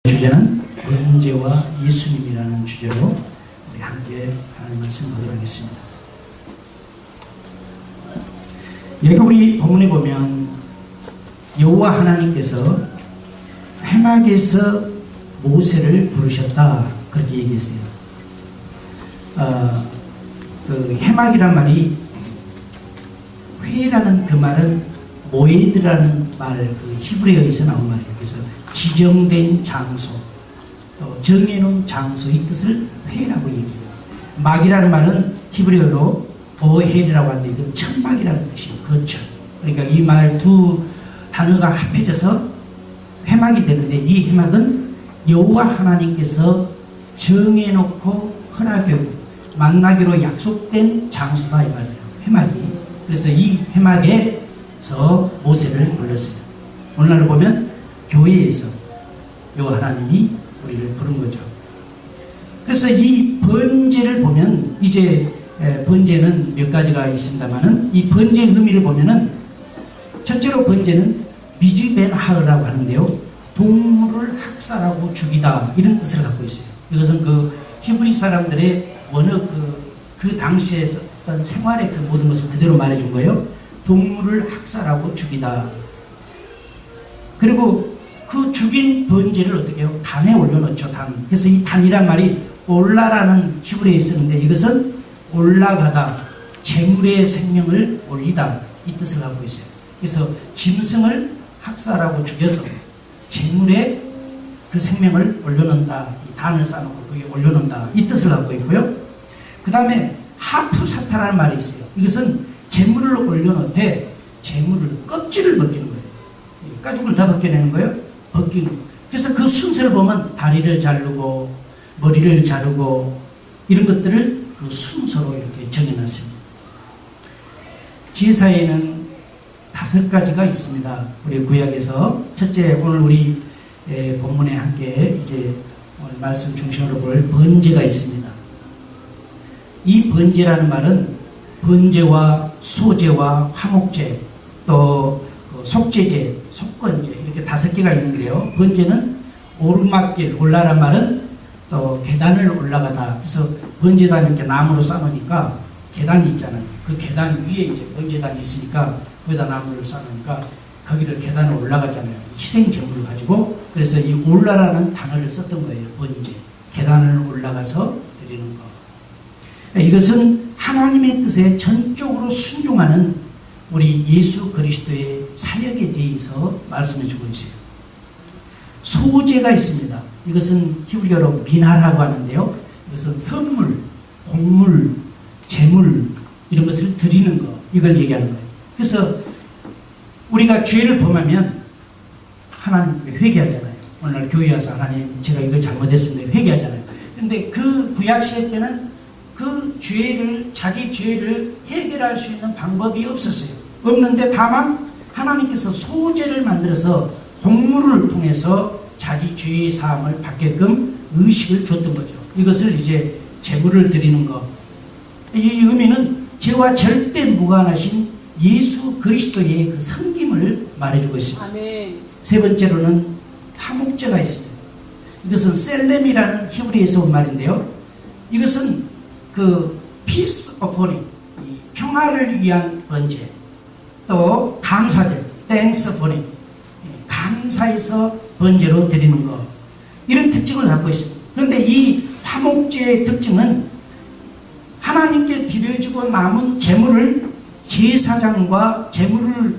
주제는 번제와 예수님이라는 주제로 우리 함께 하나님 말씀 보도록 하겠습니다. 여기 우리 본문에 보면 여호와 하나님께서 회막에서 모세를 부르셨다 그렇게 얘기했어요. 그 회막이란 말이 회라는 그 말은 모에드라는 말, 그 히브리어에서 나온 말이에요. 그래서 지정된 장소, 또 정해놓은 장소의 뜻을 회라고 얘기해요. 막이라는 말은 히브리어로 오헬이라고 하는데 이건 천막이라는 뜻이에요. 거처. 그러니까 이 말 두 단어가 합해져서 회막이 되는데 이 회막은 여호와 하나님께서 정해놓고 허락하고 만나기로 약속된 장소다 이 말이에요. 회막이. 그래서 이 회막에서 모세를 불렀어요. 오늘날로 보면 교회에서 여호와 하나님이 우리를 부른 거죠. 그래서 이 번제를 보면 이제 번제는 몇 가지가 있습니다만은 이 번제의 의미를 보면은 첫째로 번제는 미즈벤 하으라고 하는데요. 동물을 학살하고 죽이다 이런 뜻을 갖고 있어요. 이것은 그 히브리 사람들의 원어 그 당시에 어떤 생활의 그 모든 것을 그대로 말해준 거예요. 동물을 학살하고 죽이다. 그리고 그 죽인 번제를 어떻게 해요? 단에 올려놓죠. 단. 그래서 이 단이란 말이 올라라는 히브리어에 쓰는데 이것은 올라가다, 재물의 생명을 올리다 이 뜻을 갖고 있어요. 그래서 짐승을 학살하고 죽여서 재물의 그 생명을 올려놓는다. 이 단을 쌓아놓고 거기에 올려놓는다 이 뜻을 갖고 있고요. 그 다음에 하프사타라는 말이 있어요. 이것은 재물을 올려놓되 재물을 껍질을 벗기는 거예요. 가죽을 다 벗겨내는 거예요. 벗기는 거예요. 그래서 그 순서를 보면 다리를 자르고 머리를 자르고 이런 것들을 그 순서로 이렇게 정해놨습니다. 제사에는 5가지가 있습니다. 우리 구약에서 첫째 오늘 우리 본문에 함께 이제 오늘 말씀 중심으로 볼 번제가 있습니다. 이 번제라는 말은 번제와 소제와 화목제 또 속제제, 속건제 이렇게 5개가 있는데요. 번제는 오르막길, 올라란 말은 또 계단을 올라가다. 그래서 번제단 이렇게 나무로 쌓으니까 계단이 있잖아요. 그 계단 위에 이제 번제단이 있으니까 거기다 나무를 쌓으니까 거기를 계단을 올라가잖아요. 희생 제물을 가지고. 그래서 이 올라라는 단어를 썼던 거예요. 번제. 계단을 올라가서 드리는 거. 이것은 하나님의 뜻에 전적으로 순종하는 우리 예수 그리스도의 사역에 대해서 말씀해 주고 있어요. 소제가 있습니다. 이것은 히브리어로 미나라고 하는데요. 이것은 선물, 곡물, 재물 이런 것을 드리는 거 이걸 얘기하는 거예요. 그래서 우리가 죄를 범하면 하나님께 회개하잖아요. 오늘 교회 와서 하나님 제가 이걸 잘못했습니다. 회개하잖아요. 그런데 그 구약시대 때는 그 죄를 자기 죄를 해결할 수 있는 방법이 없었어요. 없는데 다만 하나님께서 소제를 만들어서 곡물을 통해서 자기 죄의 사함을 받게끔 의식을 줬던 거죠. 이것을 이제 제물을 드리는 것. 이 의미는 죄와 절대 무관하신 예수 그리스도의 그 섬김을 말해주고 있습니다. 아멘. 세 번째로는 화목제가 있습니다. 이것은 셀렘이라는 히브리에서 온 말인데요. 이것은 그 peace offering, 평화를 위한 번제, 또 감사제, thanks offering, 감사해서 번제로 드리는 것 이런 특징을 갖고 있습니다. 그런데 이 화목제의 특징은 하나님께 드려지고 남은 제물을 제사장과 제물을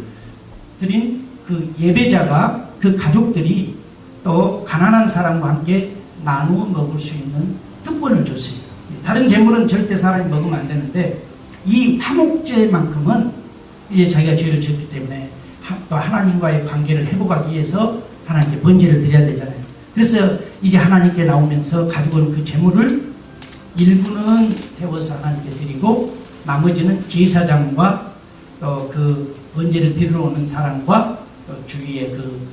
드린 그 예배자가 그 가족들이 또 가난한 사람과 함께 나누어 먹을 수 있는 특권을 줬어요. 다른 제물은 절대 사람이 먹으면 안 되는데 이 화목제만큼은 이제 자기가 죄를 지었기 때문에 또 하나님과의 관계를 회복하기 위해서 하나님께 번제를 드려야 되잖아요. 그래서 이제 하나님께 나오면서 가지고 온 그 제물을 일부는 태워서 하나님께 드리고 나머지는 제사장과 또 그 번제를 드리러 오는 사람과 또 주위의 그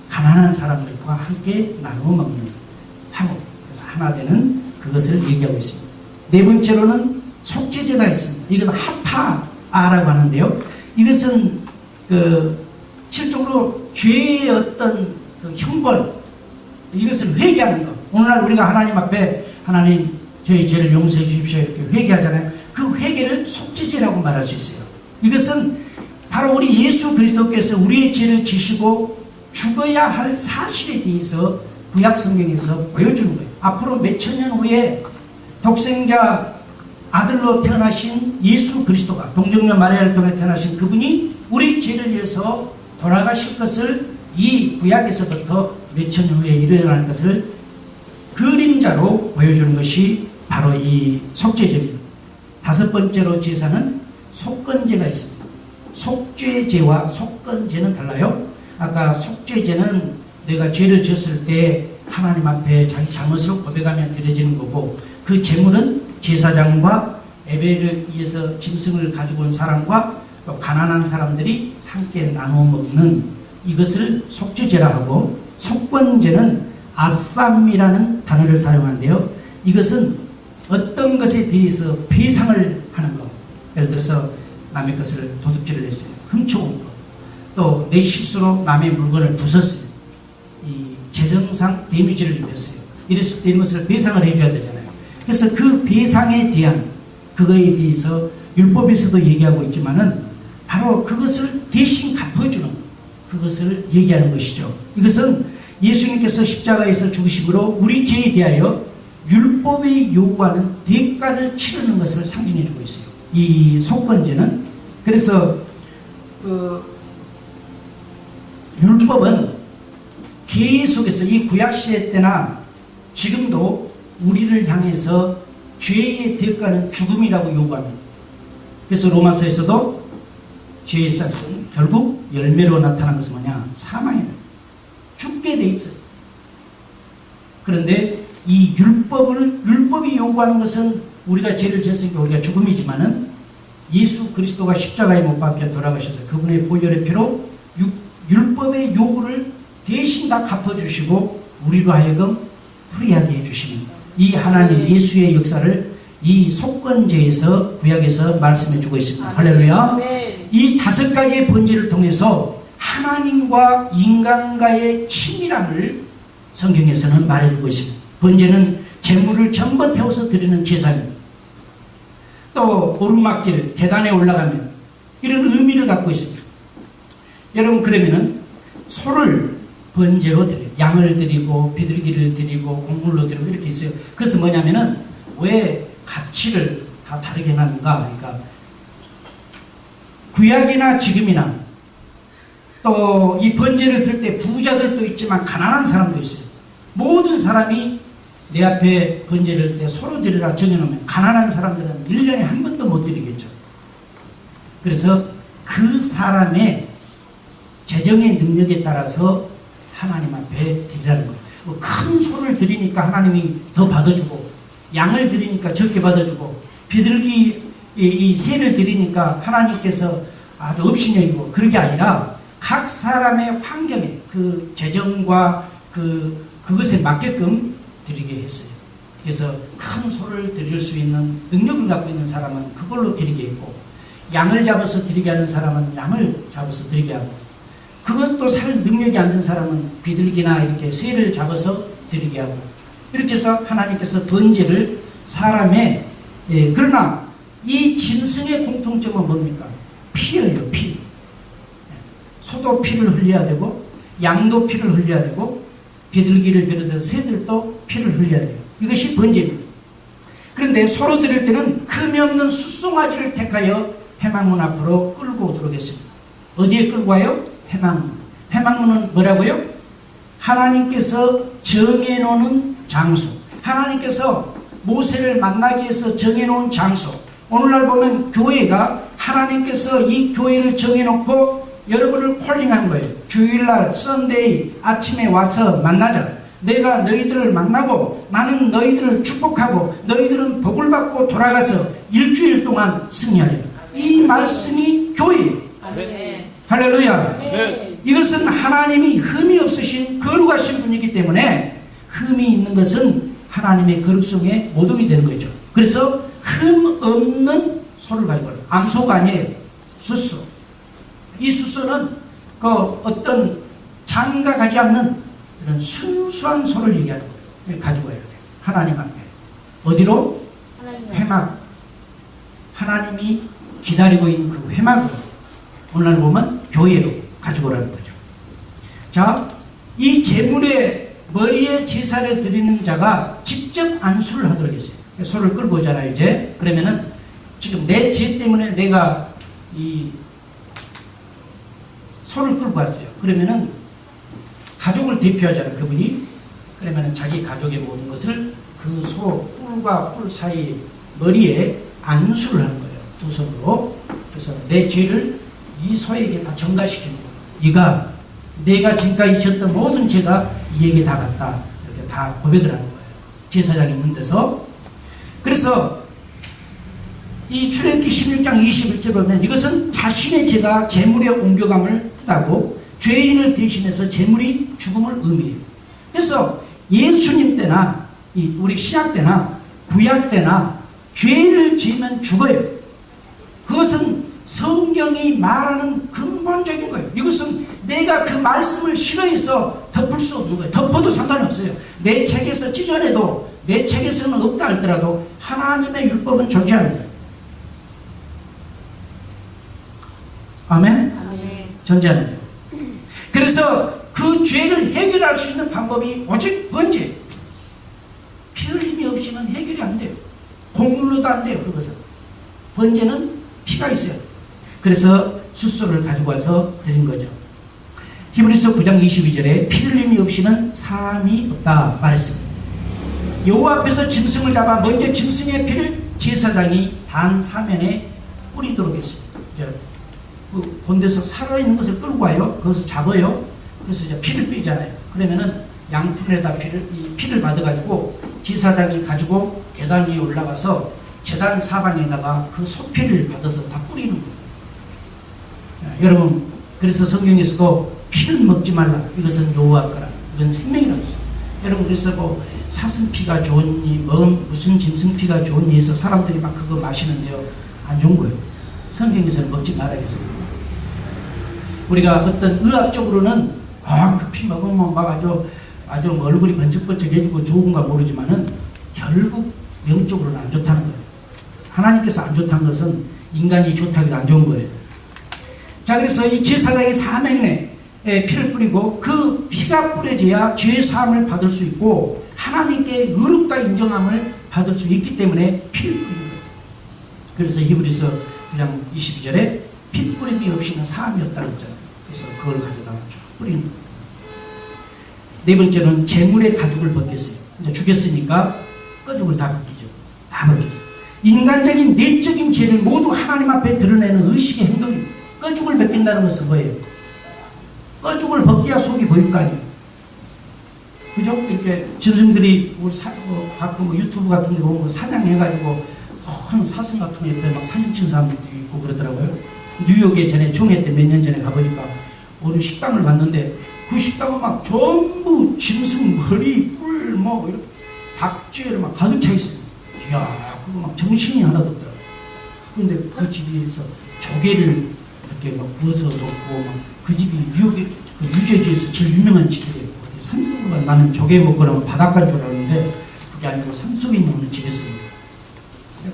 가난한 사람들과 함께 나누어 먹는 화목. 그래서 하나 되는 그것을 얘기하고 있습니다. 네 번째로는 속죄제가 있습니다. 이건 하타아라고 하는데요. 이것은 그 실적으로 죄의 어떤 그 형벌 이것을 회개하는 것. 오늘날 우리가 하나님 앞에 하나님 저희 죄를 용서해 주십시오 이렇게 회개하잖아요. 그 회개를 속죄죄라고 말할 수 있어요. 이것은 바로 우리 예수 그리스도께서 우리의 죄를 지시고 죽어야 할 사실에 대해서 구약 성경에서 보여주는 거예요. 앞으로 몇천 년 후에 독생자 아들로 태어나신 예수 그리스도가 동정녀 마리아를 통해 태어나신 그분이 우리 죄를 위해서 돌아가실 것을 이 구약에서부터 몇천 년 후에 일어날 것을 그림자로 보여주는 것이 바로 이 속죄제입니다. 다섯 번째로 제사는 속건제가 있습니다. 속죄제와 속건제는 달라요. 아까 속죄제는 내가 죄를 지었을 때 하나님 앞에 자기 잘못을 고백하며 드려지는 거고, 그 제물은 제사장과 예배를 위해서 짐승을 가지고 온 사람과 또 가난한 사람들이 함께 나누어 먹는 이것을 속죄제라 하고, 속건제는 아쌈이라는 단어를 사용하는데요. 이것은 어떤 것에 대해서 배상을 하는 것. 예를 들어서 남의 것을 도둑질을 했어요. 훔쳐온 것. 또 내 실수로 남의 물건을 부쉈어요. 이 재정상 데미지를 입혔어요. 이랬을 때 이런 것을 배상을 해줘야 되잖아요. 그래서 그 배상에 대한 그거에 대해서 율법에서도 얘기하고 있지만은 바로 그것을 대신 갚아주는 그것을 얘기하는 것이죠. 이것은 예수님께서 십자가에서 죽으심으로 우리 죄에 대하여 율법이 요구하는 대가를 치르는 것을 상징해 주고 있어요. 이 속건제는. 그래서 율법은 계속해서 이 구약시대 때나 지금도 우리를 향해서 죄의 대가는 죽음이라고 요구합니다. 그래서 로마서에서도 죄의 싹은 결국 열매로 나타난 것은 뭐냐? 사망입니다. 죽게 돼 있어요. 그런데 이 율법이 요구하는 것은 우리가 죄를 지었으니까 우리가 죽음이지만은 예수 그리스도가 십자가에 못 박혀 돌아가셔서 그분의 보혈의 피로 율법의 요구를 대신 다 갚아주시고 우리로 하여금 프리하게 해주시는 이 하나님 예수의 역사를 이 속건제에서 구약에서 말씀해주고 있습니다. 할렐루야. 이 다섯 가지의 번제를 통해서 하나님과 인간과의 친밀함을 성경에서는 말해주고 있습니다. 번제는 제물을 전부 태워서 드리는 제사입니다. 또 오르막길 계단에 올라가면 이런 의미를 갖고 있습니다. 여러분, 그러면은 소를 번제로 드려요. 양을 드리고 비둘기를 드리고 곡물로 드리고 이렇게 있어요. 그래서 뭐냐면은 왜 가치를 다 다르게 해놨는가? 그러니까 구약이나 지금이나 또 이 번제를 들 때 부자들도 있지만 가난한 사람도 있어요. 모든 사람이 내 앞에 번제를 때 소로 드리라 정해놓으면 가난한 사람들은 1년에 한 번도 못 드리겠죠. 그래서 그 사람의 재정의 능력에 따라서 하나님 앞에 드리라는 거예요. 큰 소를 드리니까 하나님이 더 받아주고, 양을 드리니까 적게 받아주고, 비둘기 이 새를 드리니까 하나님께서 아주 업신여기고, 그런 게 아니라 각 사람의 환경에 그 재정과 그것에 맞게끔 드리게 했어요. 그래서 큰 소를 드릴 수 있는 능력을 갖고 있는 사람은 그걸로 드리게 했고, 양을 잡아서 드리게 하는 사람은 양을 잡아서 드리게 하고, 그것도 살 능력이 안 된 사람은 비둘기나 이렇게 새를 잡아서 드리게 하고, 이렇게 해서 하나님께서 번제를 사람의 그러나 이 짐승의 공통점은 뭡니까? 피예요. 피. 소도 피를 흘려야 되고, 양도 피를 흘려야 되고, 비둘기를 비롯해서 새들도 피를 흘려야 돼요. 이것이 번제입니다. 그런데 소로 드릴 때는 금이 없는 숫송아지를 택하여 회막문 앞으로 끌고 오도록 했습니다. 어디에 끌고 와요? 회막문. 회막문은 뭐라고요? 하나님께서 정해놓은 장소. 하나님께서 모세를 만나기 위해서 정해놓은 장소. 오늘날 보면 교회가 하나님께서 이 교회를 정해놓고 여러분을 콜링한 거예요. 주일날 썬데이 아침에 와서 만나자. 내가 너희들을 만나고 나는 너희들을 축복하고 너희들은 복을 받고 돌아가서 일주일 동안 승리하리라. 이 말씀이 교회예요. 할렐루야. 이것은 하나님이 흠이 없으신 거룩하신 분이기 때문에 흠이 있는 것은 하나님의 거룩성에 모독이 되는 거죠. 그래서 흠 없는 소를 가지고 암소가 아니에요. 숫소. 이 숫소는 그 어떤 장가 가지 않는 이런 순수한 소를 얘기하는 거예요. 가지고 와야 돼요. 하나님 앞에. 어디로? 회막. 하나님이 기다리고 있는 그 회막으로, 오늘 보면 교회로 가지고 오라는 거죠. 자, 이 제물의 머리에 제사를 드리는 자가 직접 안수를 하도록 했어요. 소를 끌고 오잖아요, 이제. 그러면은 지금 내 죄 때문에 내가 이 소를 끌고 왔어요. 그러면은 가족을 대표하잖아요, 그분이. 그러면은 자기 가족의 모든 것을 그 소 뿔과 뿔 사이 머리에 안수를 하는 거예요. 두 손으로. 그래서 내 죄를 이 소에게 다 전가시키는 거예요. 이가 내가 지금까지 지었던 모든 죄가 이에게 다 갔다. 이렇게 다 고백을 하는 거예요. 제사장이 있는 데서. 그래서 이 출애굽기 16장 21절 보면 이것은 자신의 죄가 제물에 옮겨감을 뜻하고 죄인을 대신해서 제물이 죽음을 의미해요. 그래서 예수님 때나 우리 신약 때나 구약 때나 죄를 지으면 죽어요. 그것은 성경이 말하는 근본적인 거예요. 이것은 내가 그 말씀을 싫어해서 덮을 수 없는 거예요. 덮어도 상관없어요. 내 책에서 찢어내도 내 책에서는 없다 할지라도 하나님의 율법은 존재하는 거예요. 아멘? 아멘. 존재하는 거예요. 그래서 그 죄를 해결할 수 있는 방법이 오직 번제. 피 흘림이 없이는 해결이 안 돼요. 곡물로도 안 돼요. 그것은. 번제는 피가 있어요. 그래서 숫소를 가지고 와서 드린 거죠. 히브리서 9장 22절에 피 흘림이 없이는 사함이 없다 말했습니다. 여호와 앞에서 짐승을 잡아 먼저 짐승의 피를 제사장이 단 사면에 뿌리도록 했습니다. 그 본데서 살아있는 것을 끌고 와요. 거기서 잡아요. 그래서 이제 피를 빼잖아요. 그러면은 양푼에다 이 피를 받아가지고 제사장이 가지고 계단 위에 올라가서 제단 사방에다가 그 소피를 받아서 다 뿌리는 거예요. 여러분, 그래서 성경에서도 피를 먹지 말라. 이것은 여호와 거라. 이건 생명이라고 했어요. 여러분, 그래서 뭐 사슴피가 좋으니 무슨 짐승피가 좋으니 해서 사람들이 막 그거 마시는데요. 안 좋은 거예요. 성경에서는 먹지 말아야겠어요. 우리가 어떤 의학적으로는 그 피 먹으면 막 아주 얼굴이 번쩍번쩍해지고 좋은가 모르지만은 결국 영적으로는 안 좋다는 거예요. 하나님께서 안 좋다는 것은 인간이 좋다고 해도 안 좋은 거예요. 자, 그래서 이 제사장이 사면에 피를 뿌리고 그 피가 뿌려져야 죄 사함을 받을 수 있고 하나님께 의롭다 인정함을 받을 수 있기 때문에 피를 뿌리는 거예요. 그래서 히브리서 9장 22절에 피 뿌림이 없이는 사함이 없다고 했잖아요. 그래서 그걸 가져다가 쭉 뿌리는 거예요. 네 번째는 제물의 가죽을 벗겼어요. 이제 죽였으니까 가죽을 다 벗기죠. 다 벗겼어요. 인간적인 내적인 죄를 모두 하나님 앞에 드러내는 의식의 행동입니다. 꺼죽을 벗긴다는 것은 뭐예요? 꺼죽을 벗겨야 속이 보일 거 아니에요. 그죠? 이렇게 짐승들이 가끔 유튜브 같은 데 보면 사냥해가지고 큰 사슴 같은 거 옆에 막 사진 찍은 사람들도 있고 그러더라고요. 뉴욕에 전에 총회 때 몇 년 전에 가보니까 어느 식당을 갔는데 그 식당은 막 전부 짐승 머리, 뿔, 뭐 이렇게 박쥐를 막 가득 차 있어요. 이야, 그거 막 정신이 하나도 없더라고요. 그런데 그 집에서 조개를 이렇게 막 구워서 먹고 그 집이 뉴욕의 그 뉴저지에서 제일 유명한 집이에요. 산속으로 나는 조개 먹고 나면 바닷가인 줄 알았는데 그게 아니고 산속에 있는 어느 집에서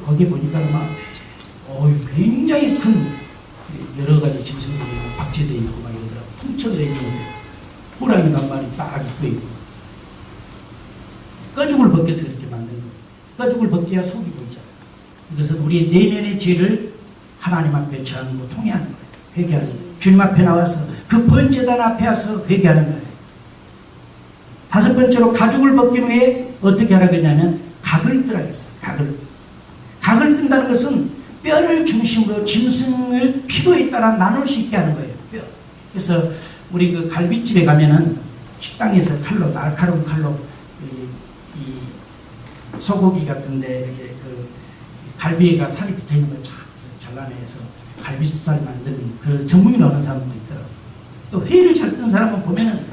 거기 보니까 막 굉장히 큰 여러 가지 짐승들이 박제되어 있고 막 이러더라고요. 통째로 있는데 호랑이도 한 마리 딱 입고 있고 꺼죽을 벗겨서 그렇게 만든 거예요. 꺼죽을 벗겨야 속이 보이잖아요. 이것은 우리의 내면의 죄를 하나님 앞에 전부 통해하는 거예요. 회개하는 거예요. 주님 앞에 나와서 그 번제단 앞에 와서 회개하는 거예요. 다섯 번째로 가죽을 벗긴 후에 어떻게 하라고 했냐면 각을 뜨라고 했어요. 각을 뜬다는 것은 뼈를 중심으로 짐승을 필요에 따라 나눌 수 있게 하는 거예요. 뼈. 그래서 우리 그 갈비집에 가면은 식당에서 칼로, 날카로운 칼로 이 소고기 같은데 이렇게 그 갈비가 살이 붙어 있는 걸 잘라내서 갈비살 만드는 그 전문이 나오는 사람도 있더라고요. 또 회를 잘 뜬 사람은 보면은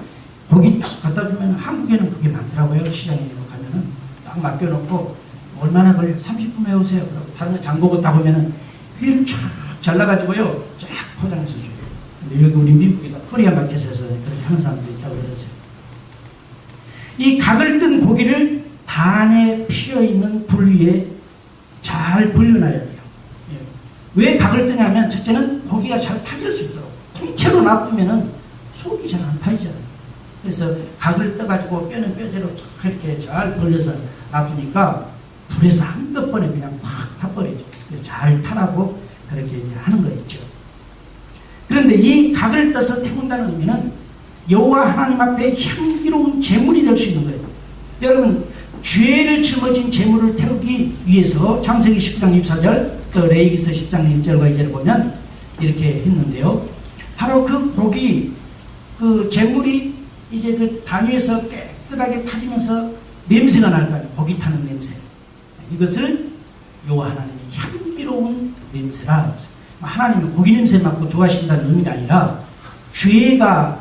고기 딱 갖다 주면 한국에는 그게 많더라고요. 시장에 가면은 딱 맡겨놓고 얼마나 걸려? 30분 해오세요. 다른 거 장보고 딱 오면은 회를 쫙 잘라가지고요. 쫙 포장해서 줘요. 근데 여기 우리 미국에다 코리아 마켓에서 그렇게 하는 사람도 있다고 그랬어요. 이 각을 뜬 고기를 단에 피어있는 불 위에 잘 불려놔야 돼요. 예. 왜 각을 뜨냐면 첫째는 고기가 잘 타질 수 있도록. 통째로 놔두면은 속이 잘 안 타지잖아요. 그래서 각을 떠가지고 뼈는 뼈대로 이렇게 잘 벌려서 놔두니까 불에서 한꺼번에 그냥 확 타버리죠. 잘 타라고 그렇게 하는 거 있죠. 그런데 이 각을 떠서 태운다는 의미는 여호와 하나님 앞에 향기로운 제물이 될 수 있는 거예요. 여러분, 죄를 짊어진 제물을 태우기 위해서 창세기 19장 24절 또 레위기서 10장 1절과 2절을 보면 이렇게 했는데요. 바로 그 고기, 그 제물이 이제 그 단위에서 깨끗하게 타지면서 냄새가 날 거 아니에요. 고기 타는 냄새. 이것을 여호와 하나님의 향기로운 냄새라. 하나님이 고기 냄새 맡고 좋아하신다는 의미가 아니라 죄가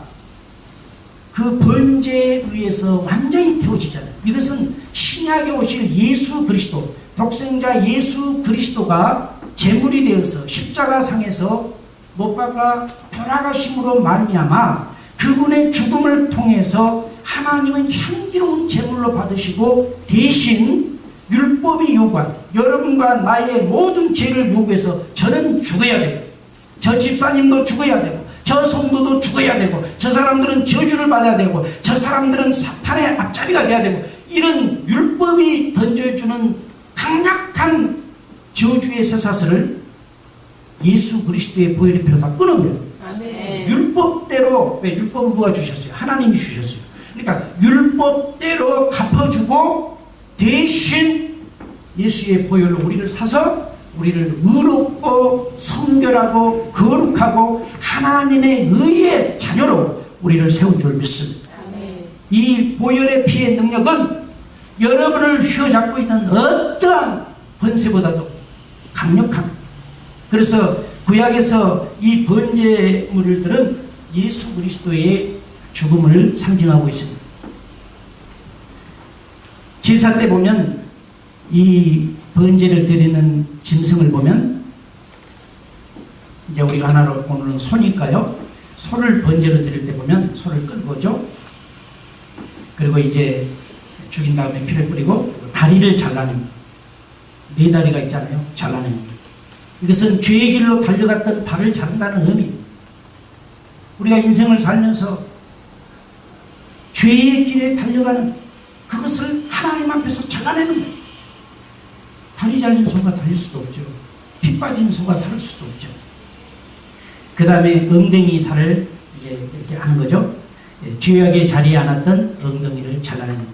그 번제에 의해서 완전히 태워지잖아요. 이것은 신약에 오실 예수 그리스도, 독생자 예수 그리스도가 제물이 되어서 십자가상에서 못 박아 돌아가심으로 말미암아 그분의 죽음을 통해서 하나님은 향기로운 제물로 받으시고 대신 율법이 요구한 여러분과 나의 모든 죄를 요구해서 저는 죽어야 되고 저 집사님도 죽어야 되고 저 성도도 죽어야 되고 저 사람들은 저주를 받아야 되고 저 사람들은 사탄의 앞자리가 돼야 되고 이런 율법이 던져주는 강력한 저주의 쇠사슬을 예수 그리스도의 보혈의 피로 다 끊어버려요. 율법대로, 왜 율법은 누가 주셨어요? 하나님이 주셨어요. 그러니까 율법대로 갚아주고 대신 예수의 보혈로 우리를 사서 우리를 의롭고 성결하고 거룩하고 하나님의 의의 자녀로 우리를 세운 줄 믿습니다. 이 보혈의 피의 능력은 여러분을 휘어잡고 있는 어떠한 번세보다도 강력합니다. 그래서 구약에서 이 번제물들은 예수 그리스도의 죽음을 상징하고 있습니다. 제사 때 보면 이 번제를 드리는 짐승을 보면 이제 우리가 하나로 오늘은 소니까요. 소를 번제로 드릴 때 보면 소를 끌고죠. 그리고 이제 죽인 다음에 피를 뿌리고 다리를 잘라냅니다. 네 다리가 있잖아요. 잘라냅니다. 이것은 죄의 길로 달려갔던 발을 자른다는 의미. 우리가 인생을 살면서 죄의 길에 달려가는 그것을 하나님 앞에서 잘라내는 거예요. 다리 잘린 소가 달릴 수도 없죠. 피 빠진 소가 살 수도 없죠. 그 다음에 엉덩이 살을 이제 이렇게 하는 거죠. 죄악의 자리에 앉았던 엉덩이를 잘라냅니다.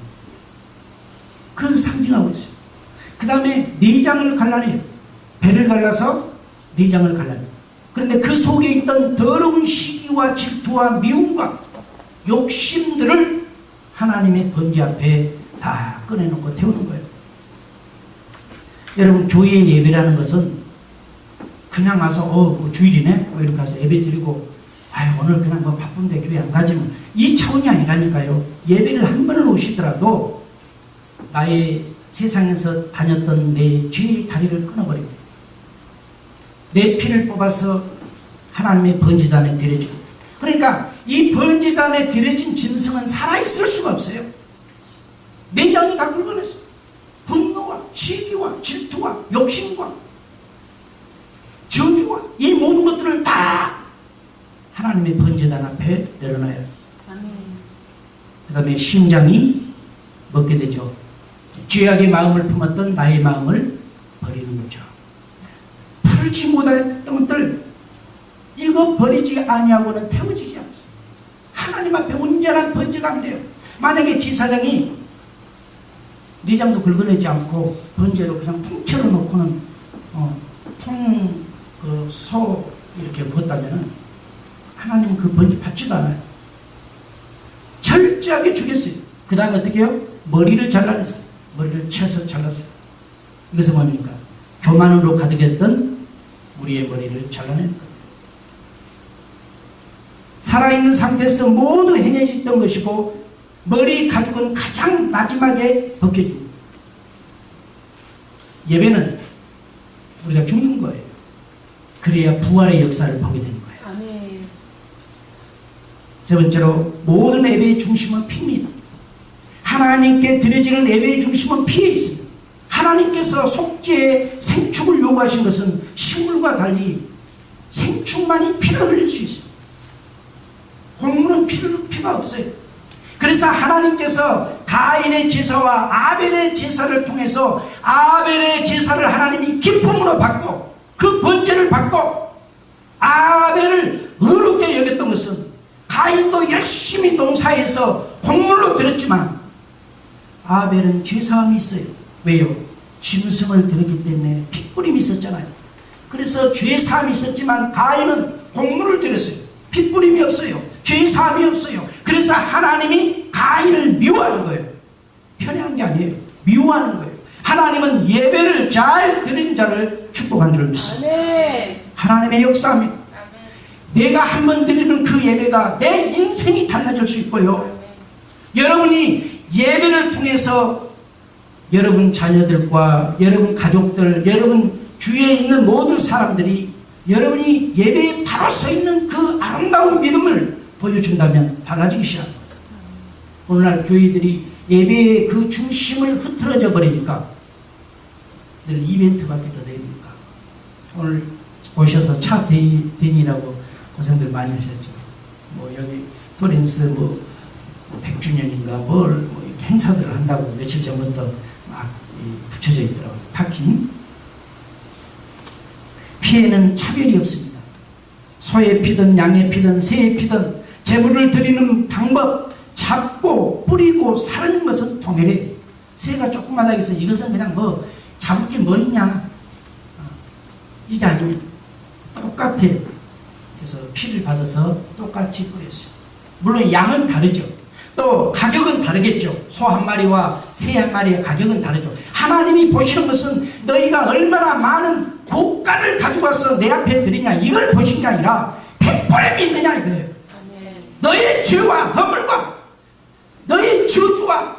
그걸 상징하고 있어요. 그 다음에 내장을 갈라내요. 배를 갈라서 내장을 갈라내요. 그런데 그 속에 있던 더러운 시기와 질투와 미움과 욕심들을 하나님의 번제 앞에 다 꺼내놓고 태우는 거예요. 여러분, 교회 예배라는 것은 그냥 와서 뭐 주일이네 뭐 이렇게 가서 예배 드리고 오늘 그냥 뭐 바쁜데 교회 안 가지만 이 차원이 아니라니까요. 예배를 한 번을 오시더라도 나의 세상에서 다녔던 내 죄의 다리를 끊어버립니다. 내 피를 뽑아서 하나님의 번제단에 드려지고, 그러니까 이 번제단에 드려진 짐승은 살아있을 수가 없어요. 내장이 다 굵어냈어요. 분노와 시기와 질투와 욕심과 저주와 이 모든 것들을 다 하나님의 번제단 앞에 내려놔요. 그 다음에 심장이 먹게 되죠. 죄악의 마음을 품었던 나의 마음을 버리는 거죠. 풀지 못했던 것들 이거 버리지 아니하고는 태워지지 않습니다. 하나님 앞에 온전한 번제가 안 돼요. 만약에 제사장이 내장도 긁어내지 않고 번제로 그냥 통째로 놓고는 소 이렇게 부었다면 하나님은 그 번제 받지도 않아요. 철저하게 죽였어요. 그 다음에 어떻게 해요? 머리를 잘라냈어요. 머리를 쳐서 잘랐어요. 이것은 뭡니까? 교만으로 가득했던 우리의 머리를 잘라내는 겁니다. 살아있는 상태에서 모두 행해졌던 것이고 머리 가죽은 가장 마지막에 벗겨집니다. 예배는 우리가 죽는 거예요. 그래야 부활의 역사를 보게 되는 거예요. 아멘. 세 번째로 모든 예배의 중심은 피입니다. 하나님께 드려지는 예배의 중심은 피에 있습니다. 하나님께서 속죄의 생축을 요구하신 것은 식물과 달리 생축만이 피를 흘릴 수 있어요. 곡물은 피가 없어요. 그래서 하나님께서 가인의 제사와 아벨의 제사를 통해서 아벨의 제사를 하나님이 기쁨으로 받고 그 번제를 받고 아벨을 의롭게 여겼던 것은 가인도 열심히 농사해서 곡물로 드렸지만 아벨은 죄사함이 있어요. 왜요? 짐승을 드렸기 때문에 핏부림이 있었잖아요. 그래서 죄사함이 있었지만 가인은 곡물을 드렸어요. 핏부림이 없어요. 죄사함이 없어요. 그래서 하나님이 가인을 미워하는 거예요. 편애한 게 아니에요. 미워하는 거예요. 하나님은 예배를 잘 드린 자를 축복한 줄 믿습니다. 하나님의 역사입니다. 내가 한 번 드리는 그 예배가 내 인생이 달라질 수 있고요. 여러분이 예배를 통해서 여러분 자녀들과 여러분 가족들, 여러분 주위에 있는 모든 사람들이 여러분이 예배에 바로 서 있는 그 아름다운 믿음을 보여준다면 달라지기 시작합니다. 오늘날 교회들이 예배의 그 중심을 흐트러져 버리니까 늘 이벤트밖에 더 됩니까? 오늘 오셔서 차 대인이라고 고생들 많이 하셨죠. 뭐 여기 토렌스 뭐 100주년인가 뭐 행사들을 한다고 며칠 전부터 막 붙여져 있더라고요. 파킹. 피에는 차별이 없습니다. 소의 피든 양의 피든 새의 피든 제물을 드리는 방법, 잡고 뿌리고 사는 것은 동일해. 새가 조그마하게 해서 이것은 그냥 뭐 잡을 게 뭐 있냐, 이게 아닙니다. 똑같아요. 그래서 피를 받아서 똑같이 뿌렸어요. 물론 양은 다르죠. 또 가격은 다르겠죠. 소 한 마리와 새 한 마리의 가격은 다르죠. 하나님이 보시는 것은 너희가 얼마나 많은 고가를 가지고 와서 내 앞에 드리냐, 이걸 보신 게 아니라 핏부림이 있느냐 이거예요. 너의 죄와 허물과 너의 저주와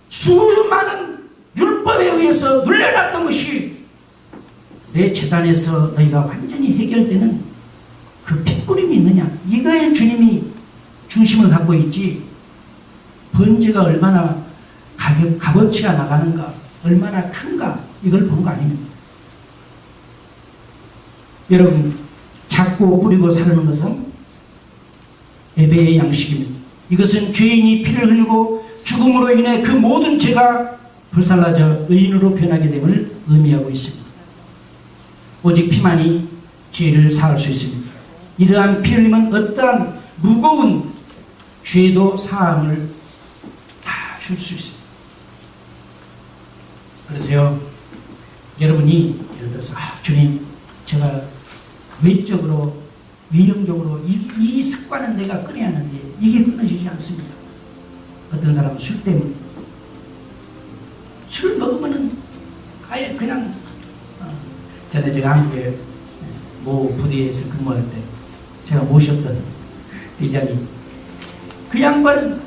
수많은 율법에 의해서 눌려놨던 것이 내 재단에서 너희가 완전히 해결되는 그 핏부림이 있느냐, 이거에 주님이 중심을 갖고 있지, 번제가 얼마나 값어치가 나가는가, 얼마나 큰가, 이걸 본 거 아닙니다. 여러분, 잡고 뿌리고 사르는 것은 예배의 양식입니다. 이것은 죄인이 피를 흘리고 죽음으로 인해 그 모든 죄가 불살라져 의인으로 변하게 됨을 의미하고 있습니다. 오직 피만이 죄를 사할 수 있습니다. 이러한 피 흘림은 어떠한 무거운 죄도 사함을 다 줄 수 있습니다. 그래서요, 여러분이 예를 들어서 주님, 제가 외적으로 외형적으로 이 습관은 내가 끊어야 하는데 이게 끊어지지 않습니다. 어떤 사람은 술 때문에, 술 먹으면은 아예 그냥 전에 제가 한국에 모 부대에서 근무할 때 제가 모셨던 대장이, 그 양반은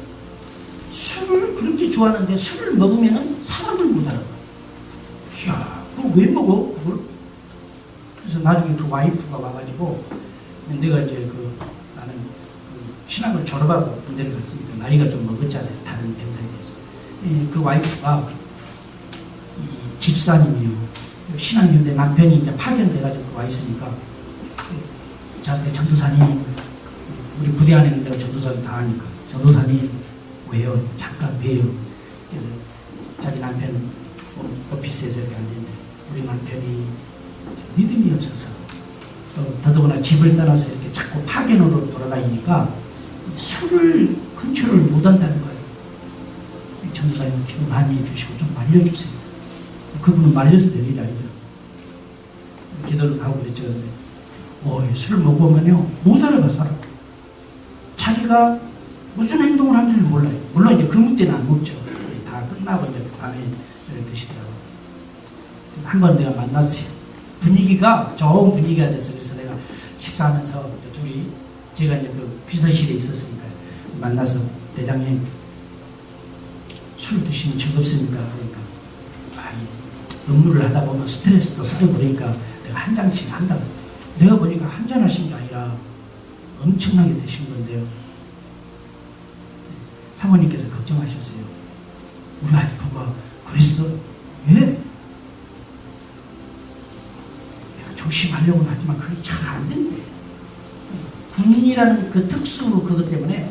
술을 그렇게 좋아하는데 술을 먹으면은 사람을 못 알아봐. 이야, 그거 왜 먹어? 그걸? 그래서 나중에 그 와이프가 와가지고, 내가 이제 나는 신학을 졸업하고 군대를 갔으니까 나이가 좀 먹었잖아요. 다른 병사에 비해서. 그 와이프가 이 집사님이요. 신학교인데 남편이 이제 파견돼가지고 와 있으니까 저한테 전도사님, 우리 부대 안에 있는 데가 전도사님 다 하니까, 전도사님 왜요? 잠깐 봬요. 그래서 자기 남편 오피스에서 이렇게 앉았는데, 우리 남편이 믿음이 없어서 더더구나 집을 떠나서 이렇게 자꾸 파견으로 돌아다니니까 술을 컨트롤 못한다는 거예요. 전도사님 기도 많이 해주시고 좀 말려주세요. 그분은 말려서 될 일이 아니더라고요. 기도를 하고 그랬죠. 술 먹으면요 못 알아봐 사람. 자기가 무슨 행동을 하는지 몰라요. 물론 이제 근무 때는 안 먹죠. 다 끝나고 이제 밤에 드시더라고요. 한 번 내가 만났어요. 분위기가 좋은 분위기가 됐어요. 그래서 내가 식사하면서 둘이, 제가 이제 그 비서실에 있었으니까 만나서, 대장님 술 드시면 즐겁습니까? 그러니까 업무를 하다 보면 스트레스도 쌓이고 그러니까 내가 한 잔씩 한다고. 내가 보니까 한 잔 하신 게 아니라 엄청나게 드신 건데요. 사모님께서 걱정하셨어요. 우리 와이프가 그랬어. 왜? 내가 조심하려고는 하지만 그게 잘 안 된대. 군인이라는 그 특수 그것 때문에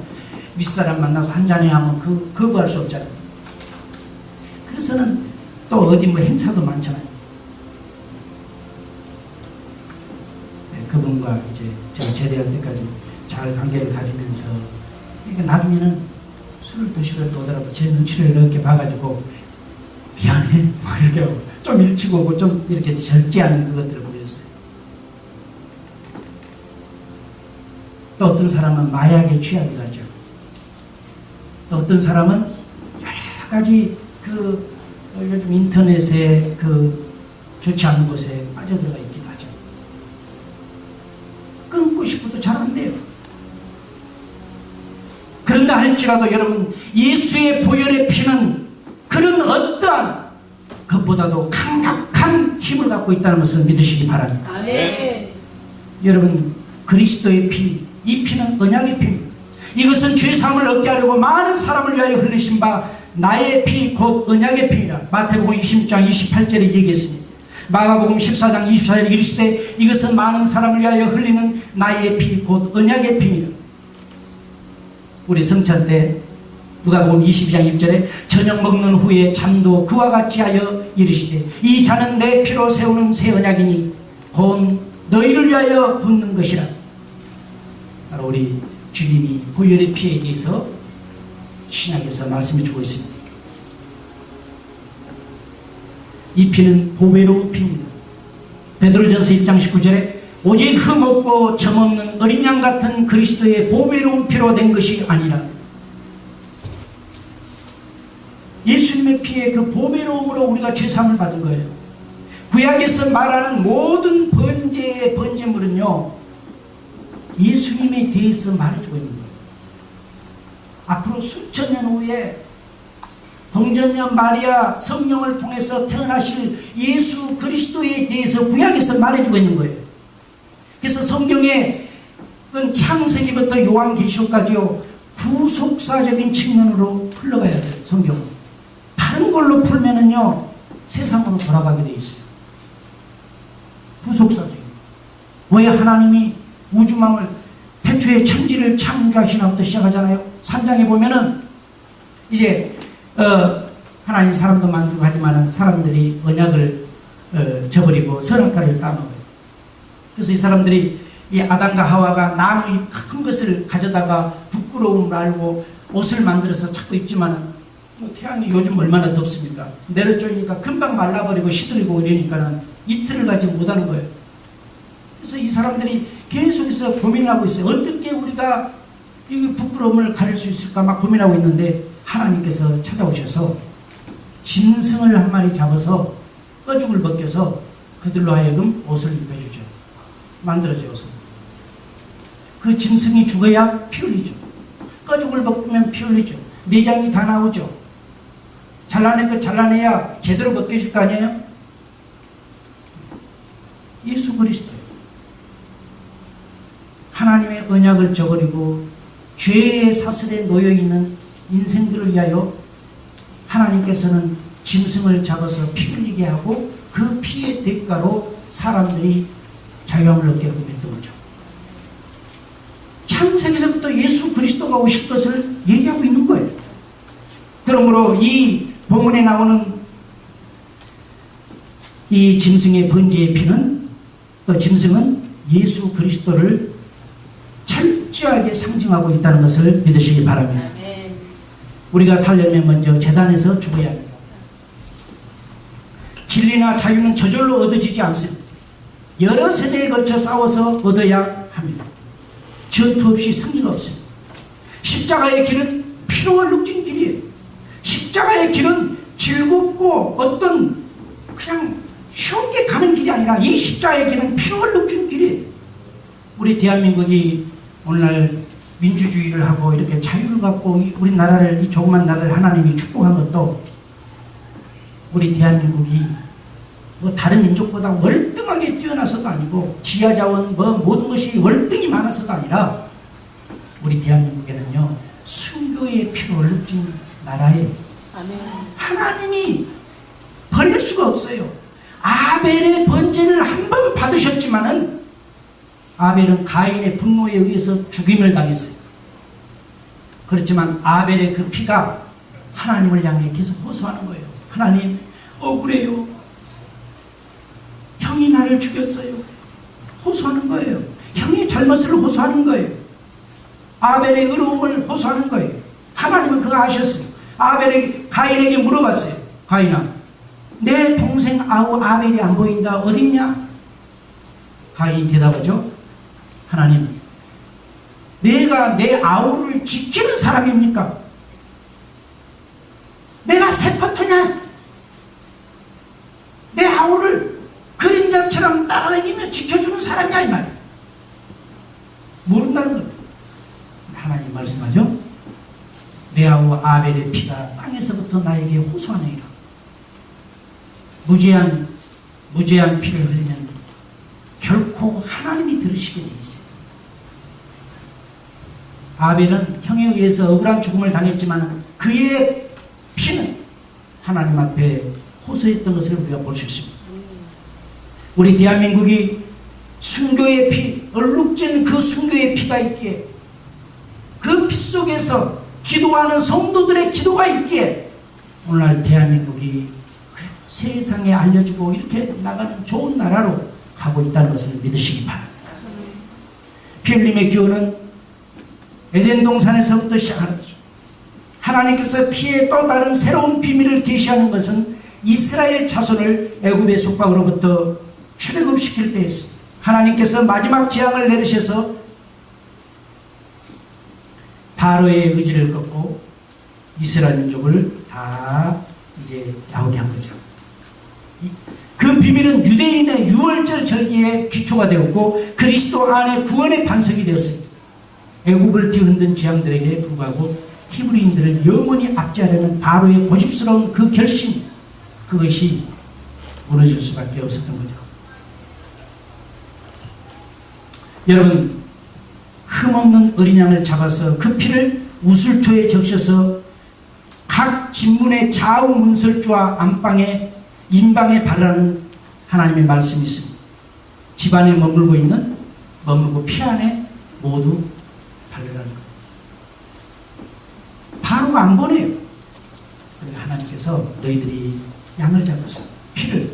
윗사람 만나서 한잔해 하면 거부할 수 없잖아요. 그래서는 또 어디 뭐 행사도 많잖아요. 네, 그분과 이제 제가 제대할 때까지 잘 관계를 가지면서, 그러니까 나중에는 술을 드시러 오더라도 제 눈치를 이렇게 봐가지고 미안해 막 이렇게 하고 좀 일찍 오고 좀 이렇게 절제하는 그것들을 보였어요. 또 어떤 사람은 마약에 취하기도 하죠. 또 어떤 사람은 여러 가지 요즘 인터넷에 좋지 않은 곳에 빠져들어가 있기도 하죠. 끊고 싶어도 잘 안 돼요. 그런다 할지라도 여러분, 예수의 보혈의 피는 그런 어떠한 것보다도 강력한 힘을 갖고 있다는 것을 믿으시기 바랍니다. 아멘. 여러분, 그리스도의 피, 이 피는 언약의 피입니다. 이것은 죄사함을 얻게 하려고 많은 사람을 위하여 흘리신 바 나의 피 곧 언약의 피이라. 마태복음 20장 28절에 얘기했습니다. 마가복음 14장 24절에 이르시되 이것은 많은 사람을 위하여 흘리는 나의 피 곧 언약의 피이라. 우리 성찬 때 누가복음 22장 1절에 저녁 먹는 후에 잔도 그와 같이 하여 이르시되 이 잔은 내 피로 세우는 새 언약이니 곧 너희를 위하여 붓는 것이라. 바로 우리 주님이 보혈의 피에 대해서 신약에서 말씀해 주고 있습니다. 이 피는 보배로운 피입니다. 베드로전서 1장 19절에 오직 흠 없고 점 없는 어린 양 같은 그리스도의 보배로운 피로 된 것이 아니라, 예수님의 피의 그 보배로움으로 우리가 죄사함을 받은 거예요. 구약에서 말하는 모든 번제의 번제물은요, 예수님에 대해서 말해주고 있는 거예요. 앞으로 수천 년 후에 동정녀 마리아 성령을 통해서 태어나실 예수 그리스도에 대해서 구약에서 말해주고 있는 거예요. 그래서 성경의 창세기부터 요한계시록까지요, 구속사적인 측면으로 흘러가야 돼요. 성경은 다른 걸로 풀면은요 세상으로 돌아가게 돼 있어요. 구속사적인. 왜 하나님이 우주망을 태초에 천지를 창조하시나부터 시작하잖아요. 3장에 보면은 이제 하나님 사람도 만들고 하지만은 사람들이 언약을 저버리고 선악과를 따먹어요. 그래서 이 사람들이 이 아담과 하와가 나무의 큰 것을 가져다가 부끄러움을 알고 옷을 만들어서 자꾸 입지만은 뭐 태양이 요즘 얼마나 덥습니까? 내려쬐니까 금방 말라버리고 시들고 이러니까는 이틀을 가지 못하는 거예요. 그래서 이 사람들이 계속해서 고민을 하고 있어요. 어떻게 우리가 이 부끄러움을 가릴 수 있을까 막 고민하고 있는데 하나님께서 찾아오셔서 짐승을 한 마리 잡아서 꺼죽을 벗겨서 그들로 하여금 옷을 입혀주죠. 만들어져요. 옷을. 그 짐승이 죽어야 피 흘리죠. 꺼죽을 벗기면 피 흘리죠. 내장이 다 나오죠. 잘라낼 거 잘라내야 제대로 벗겨질 거 아니에요? 예수 그리스도예요. 하나님의 언약을 저버리고 죄의 사슬에 놓여있는 인생들을 위하여 하나님께서는 짐승을 잡아서 피 흘리게 하고 그 피의 대가로 사람들이 자유함을 얻게끔 했던 거죠. 창세기서부터 예수 그리스도가 오실 것을 얘기하고 있는 거예요. 그러므로 이 본문에 나오는 이 짐승의 번제의 피는, 또 짐승은 예수 그리스도를 철저하게 상징하고 있다는 것을 믿으시기 바랍니다. 우리가 살려면 먼저 제단에서 죽어야 합니다. 진리나 자유는 저절로 얻어지지 않습니다. 여러 세대에 걸쳐 싸워서 얻어야 합니다. 전투 없이 승리가 없습니다. 십자가의 길은 피로가 룩진 길이에요. 십자가의 길은 즐겁고 어떤 그냥 쉽게 가는 길이 아니라 이 십자가의 길은 피로가 룩진 길이에요. 우리 대한민국이 오늘날 민주주의를 하고 이렇게 자유를 갖고 우리나라를, 이 조그만 나라를 하나님이 축복한 것도 우리 대한민국이 뭐 다른 민족보다 월등하게 뛰어나서도 아니고 지하자원 뭐 모든 것이 월등히 많아서도 아니라 우리 대한민국에는요 순교의 피로 흘린 나라예요. 아멘. 하나님이 버릴 수가 없어요. 아벨의 번제를 한 번 받으셨지만은 아벨은 가인의 분노에 의해서 죽임을 당했어요. 그렇지만 아벨의 그 피가 하나님을 향해 계속 호소하는 거예요. 하나님, 억울해요. 형이 나를 죽였어요. 호소하는 거예요. 형의 잘못을 호소하는 거예요. 아벨의 의로움을 호소하는 거예요. 하나님은 그거 아셨어요. 가인에게 물어봤어요. 가인아, 내 동생 아벨이 안 보인다. 어딨냐? 가인이 대답하죠. 하나님, 내가 내 아우를 지키는 사람입니까? 내가 세포토냐? 내 아우를 그림자처럼 따라다니며 지켜주는 사람이야, 이 말이야. 모른다는 겁니다. 하나님 말씀하죠. 내 아우 아벨의 피가 땅에서부터 나에게 호소하느니라. 무죄한 피를 흘리면 결코 하나님이 들으시게 돼 있어요. 아벨은 형에 의해서 억울한 죽음을 당했지만 그의 피는 하나님 앞에 호소했던 것을 우리가 볼 수 있습니다. 우리 대한민국이 순교의 피, 얼룩진 그 순교의 피가 있기에, 그 피 속에서 기도하는 성도들의 기도가 있기에 오늘날 대한민국이 세상에 알려지고 이렇게 나가는 좋은 나라로 가고 있다는 것을 믿으시기 바랍니다. 피 흘림의 기원은 에덴 동산에서부터 시작하는 것입니다. 하나님께서 피의 또 다른 새로운 비밀을 계시하는 것은 이스라엘 자손을 애굽의 속박으로부터 출애굽시킬 때였습니다. 하나님께서 마지막 재앙을 내리셔서 바로의 의지를 꺾고 이스라엘 민족을 다 이제 나오게 한 거죠. 그 비밀은 유대인의 유월절 절기에 기초가 되었고 그리스도 안에 구원의 반석이 되었습니다. 애굽을 뒤흔든 재앙들에게 불구하고 히브리인들을 영원히 압제하려는 바로의 고집스러운 그 결심, 그것이 무너질 수밖에 없었던 거죠. 여러분, 흠없는 어린 양을 잡아서 그 피를 우슬초에 적셔서 각 집문의 좌우 문설주와 안방에 인방에 바르라는 하나님의 말씀이 있습니다. 집안에 머물고 피 안에 모두 바르라는 것. 바로가 안 보내요. 그러니까 하나님께서 너희들이 양을 잡아서 피를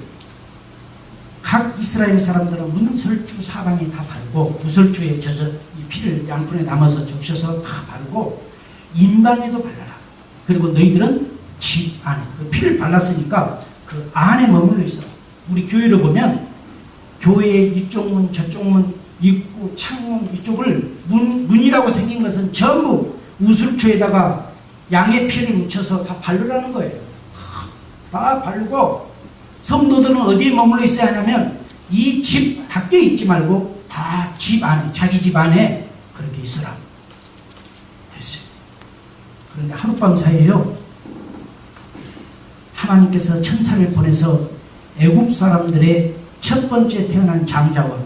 각 이스라엘 사람들은 문설주 사방에 다 바르고 무설주에 젖어 이 피를 양푼에 담아서 적셔서 다 바르고 인방에도 발라라. 그리고 너희들은 집 안에 그 피를 발랐으니까 그 안에 머물러 있어. 우리 교회를 보면 교회의 이쪽 문 저쪽 문 입구 창문 이쪽을 문이라고 생긴 것은 전부 우슬초에다가 양의 피를 묻혀서 다 바르라는 거예요. 다 바르고 성도들은 어디에 머물러 있어야 하냐면 이 집 밖에 있지 말고 다 집 안에, 자기 집 안에 그렇게 있어라 했어요. 그런데 하룻밤 사이에요, 하나님께서 천사를 보내서 애굽 사람들의 첫 번째 태어난 장자와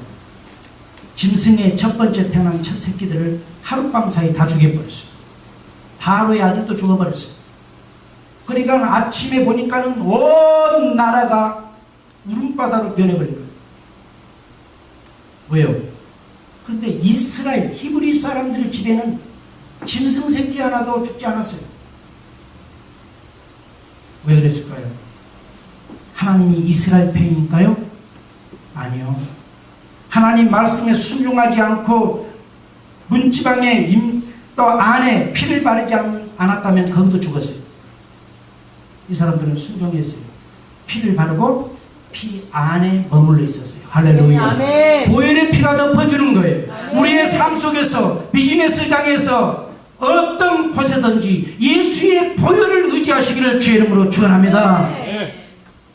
짐승의 첫 번째 태어난 첫 새끼들을 하룻밤 사이 다 죽여버렸어요. 바로의 아들도 죽어버렸어요. 그러니까 아침에 보니까는 온 나라가 울음바다로 변해버린 거예요. 왜요? 그런데 이스라엘, 히브리 사람들 집에는 짐승 새끼 하나도 죽지 않았어요. 왜 그랬을까요? 하나님이 이스라엘 편인가요? 아니요. 하나님 말씀에 순종하지 않고 문지방에 또 안에 피를 바르지 않았다면 거기도 죽었어요. 이 사람들은 순종했어요. 피를 바르고 피 안에 머물러 있었어요. 할렐루야. 아멘. 보혈의 피가 덮어주는 거예요. 아멘. 우리의 삶 속에서 비즈니스장에서 어떤 곳에든지 예수의 보혈을 의지하시기를 주의 이름으로 축원합니다.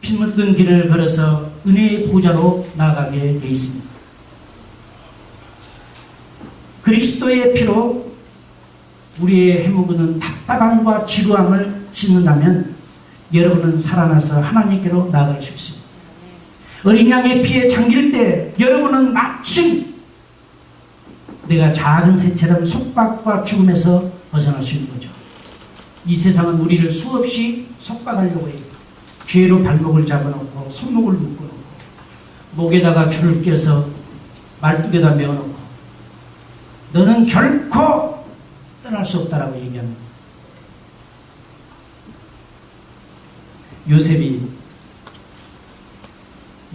피 묻은 길을 걸어서 은혜의 보좌로 나아가게 되어 있습니다. 그리스도의 피로 우리의 해묵은 답답함과 지루함을 씻는다면 여러분은 살아나서 하나님께로 나아갈 수 있습니다. 어린 양의 피에 잠길 때 여러분은 마침 내가 작은 새처럼 속박과 죽음에서 벗어날 수 있는 거죠. 이 세상은 우리를 수없이 속박하려고 해요. 죄로 발목을 잡아놓고 손목을 묶어놓고 목에다가 줄을 껴서 말뚝에다 메어놓고 너는 결코 떠날 수 없다라고 얘기합니다. 요셉이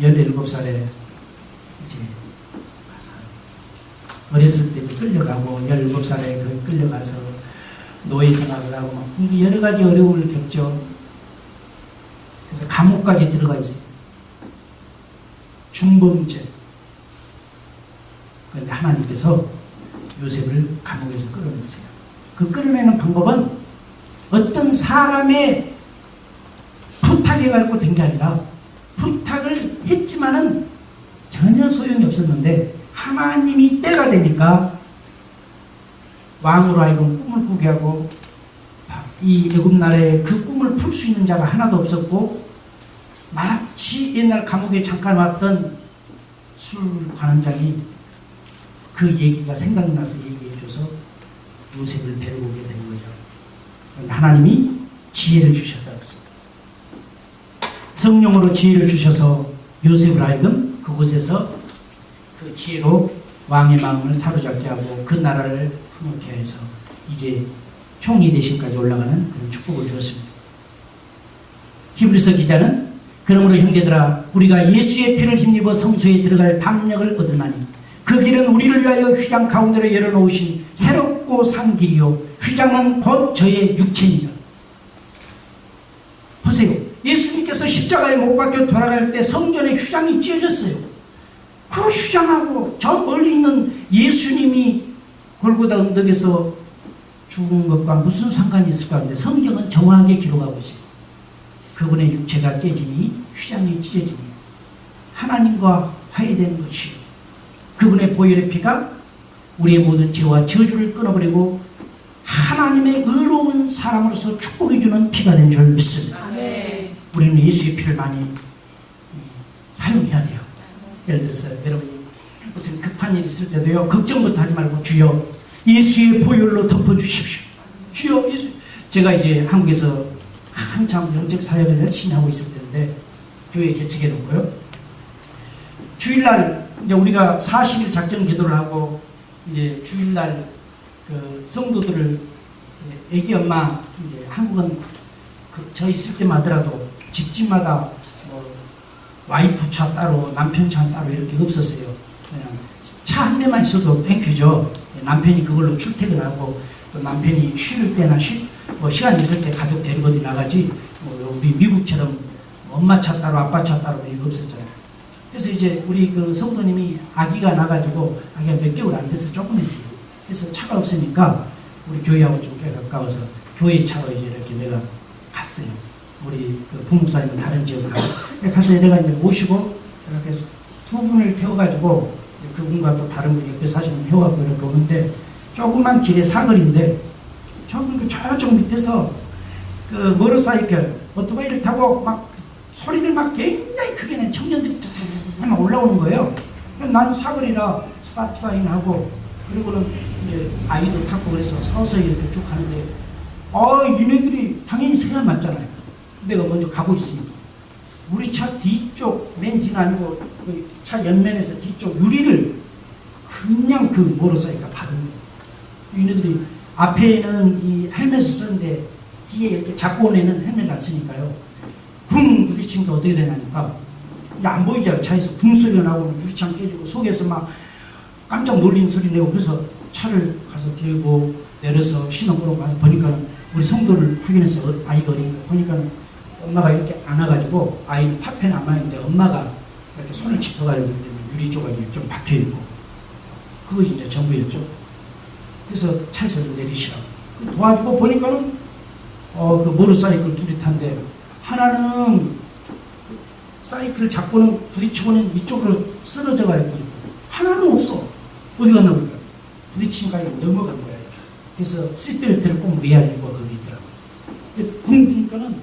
17살에 이제 어렸을 때 끌려가고 17살에 끌려가서 노예 생활을 하고 막 여러 가지 어려움을 겪죠. 그래서 감옥까지 들어가 있어요. 중범죄. 그런데 하나님께서 요셉을 감옥에서 끌어냈어요. 그 끌어내는 방법은 어떤 사람의 부탁에 갖고 된 게 아니라 부탁을 했지만은 전혀 소용이 없었는데 하나님이 때가 되니까 왕으로 하여금 꿈을 꾸게 하고 이 애굽 나라에 그 꿈을 풀 수 있는 자가 하나도 없었고 마치 옛날 감옥에 잠깐 왔던 술 관원장이 그 얘기가 생각나서 얘기해줘서 요셉을 데리고 오게 된 거죠. 그러니까 하나님이 지혜를 주셨다고 했습니다. 성령으로 지혜를 주셔서 요셉을 하여금 그곳에서 그 지혜로 왕의 마음을 사로잡게 하고 그 나라를 풍요케 해서 이제 총리 대신까지 올라가는 그런 축복을 주었습니다. 히브리서 기자는 그러므로 형제들아 우리가 예수의 피를 힘입어 성소에 들어갈 담력을 얻으나니 그 길은 우리를 위하여 휘장 가운데로 열어놓으신 새롭고 산 길이요 휘장은 곧 저의 육체니라. 보세요. 예수님께서 십자가에 못 박혀 돌아갈 때 성전에 휘장이 찢어졌어요. 그 휘장하고 저 멀리 있는 예수님이 골고다 언덕에서 죽은 것과 무슨 상관이 있을까 하는데 성경은 정확하게 기록하고 있어요. 그분의 육체가 깨지니 휘장이 찢어지니 하나님과 화해되는 것이요 그분의 보혈의 피가 우리의 모든 죄와 저주를 끊어버리고 하나님의 의로운 사람으로서 축복해 주는 피가 된 줄 믿습니다. 네. 우리는 예수의 피를 많이 사용해야 돼요. 예를 들어서 여러분이 무슨 급한 일이 있을 때도요 걱정부터 하지 말고 주여 예수의 보혈로 덮어주십시오. 주여 예수. 제가 이제 한국에서 한참 영적 사역을 열심히 하고 있을 때인데 교회 개척해 놓고요. 주일날 이제 우리가 40일 작전 기도를 하고 이제 주일날 그 성도들을 애기 엄마 이제 한국은 저 있을 때만 하더라도 집집마다 뭐 와이프 차 따로 남편 차 따로 이렇게 없었어요. 그냥 차 한 대만 있어도 땡큐죠. 남편이 그걸로 출퇴근하고 또 남편이 쉴 때나 뭐 시간 있을 때 가족 데리고 어디 나가지 뭐 우리 미국처럼 엄마 차 따로 아빠 차 따로 이거 없었잖아요. 그래서 이제 우리 그 성도님이 아기가 나가지고 아기가 몇 개월 안 돼서 조금 있어요. 그래서 차가 없으니까 우리 교회하고 좀 꽤 가까워서 교회 차로 이제 이렇게 내가 갔어요. 우리 그 부목사님은 다른 지역 가서 내가 이제 모시고 이렇게 두 분을 태워가지고 그분과 또 다른 분 옆에 사시면 태워가지고 이렇게 오는데 조그만 길에 사거리인데 저쪽 밑에서 그 모터사이클 오토바이를 타고 막 소리를 막 굉장히 크게 낸 청년들이 막 올라오는 거예요. 나는 사거리라 스탑 사인하고 그리고는 이제 아이도 탔고 그래서 서서히 이렇게 쭉 가는데 니네들이 당연히 서야 맞잖아요. 내가 먼저 가고 있으니까 우리 차 뒤쪽 맨 뒤는 아니고 그 차 옆면에서 뒤쪽 유리를 그냥 그 모터사이클가 받은 거예요. 얘네들이 앞에는 이 헬멧을 쓰는데 뒤에 이렇게 잡고 온 애는 헬멧을 안 쓰니까요. 붕 부딪히니까 어떻게 되냐니까 안 보이잖아요. 차에서 붕 소리가 나고 유리창 깨지고 속에서 막 깜짝 놀린 소리 내고 그래서 차를 가서 대고 내려서 신호보러 가서 보니까는 우리 성도를 확인해서 아이가 어린 거 보니까는 엄마가 이렇게 안아가지고 아이는 파편에 안아있는데 엄마가 이렇게 손을 짚어가지고 유리 조각이 좀 박혀있고 그것이 이제 전부였죠. 그래서 차에서 내리시라고 도와주고 보니까는 그 모터사이클 둘이 탄데 하나는 사이클 잡고는 부딪히고는 이쪽으로 쓰러져가 있고 하나는 없어. 어디 갔나 보니까 부딪히니까 넘어간 거야. 그래서 시트벨트를 꼭 매야 되고 거기 있더라고. 그러니까는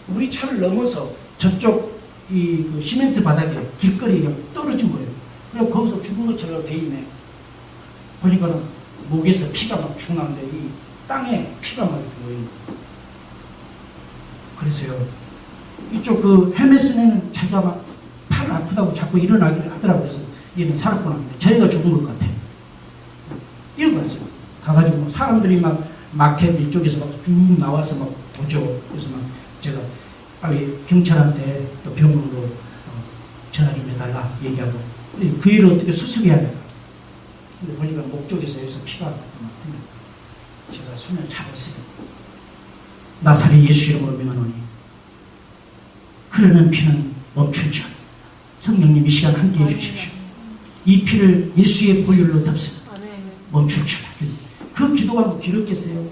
우리 차를 넘어서 저쪽 그 시멘트 바닥에 길거리에 떨어진 거예요. 그리고 거기서 죽은 것처럼 돼 있네. 보니까는 목에서 피가 막 쭉 나는데 이 땅에 피가 막 이렇게 모이는 거예요. 그래서요. 이쪽 그 헬멧슨에는 자기가 막 팔 아프다고 자꾸 일어나기를 하더라고요. 그래서 얘는 살았구나. 저희가 죽은 것 같아. 뛰어갔어요. 가가지고 사람들이 막 마켓 이쪽에서 막 쭉 나와서 막 보죠. 그래서 막 제가 빨리 경찰한테 또 병원으로 전화 좀 해달라 얘기하고 그 일을 어떻게 수습해야 될까. 근데 보니까 목 쪽에서 여기서 피가 막 흘려. 제가 손을 잡았어요. 나사렛 예수 이름으로 명하노니 흐르는 피는 멈춘지어다. 성령님 이 시간 함께해 주십시오. 이 피를 예수의 보혈로 덮습니다. 멈출지어다. 그 기도가 뭐 길었겠어요?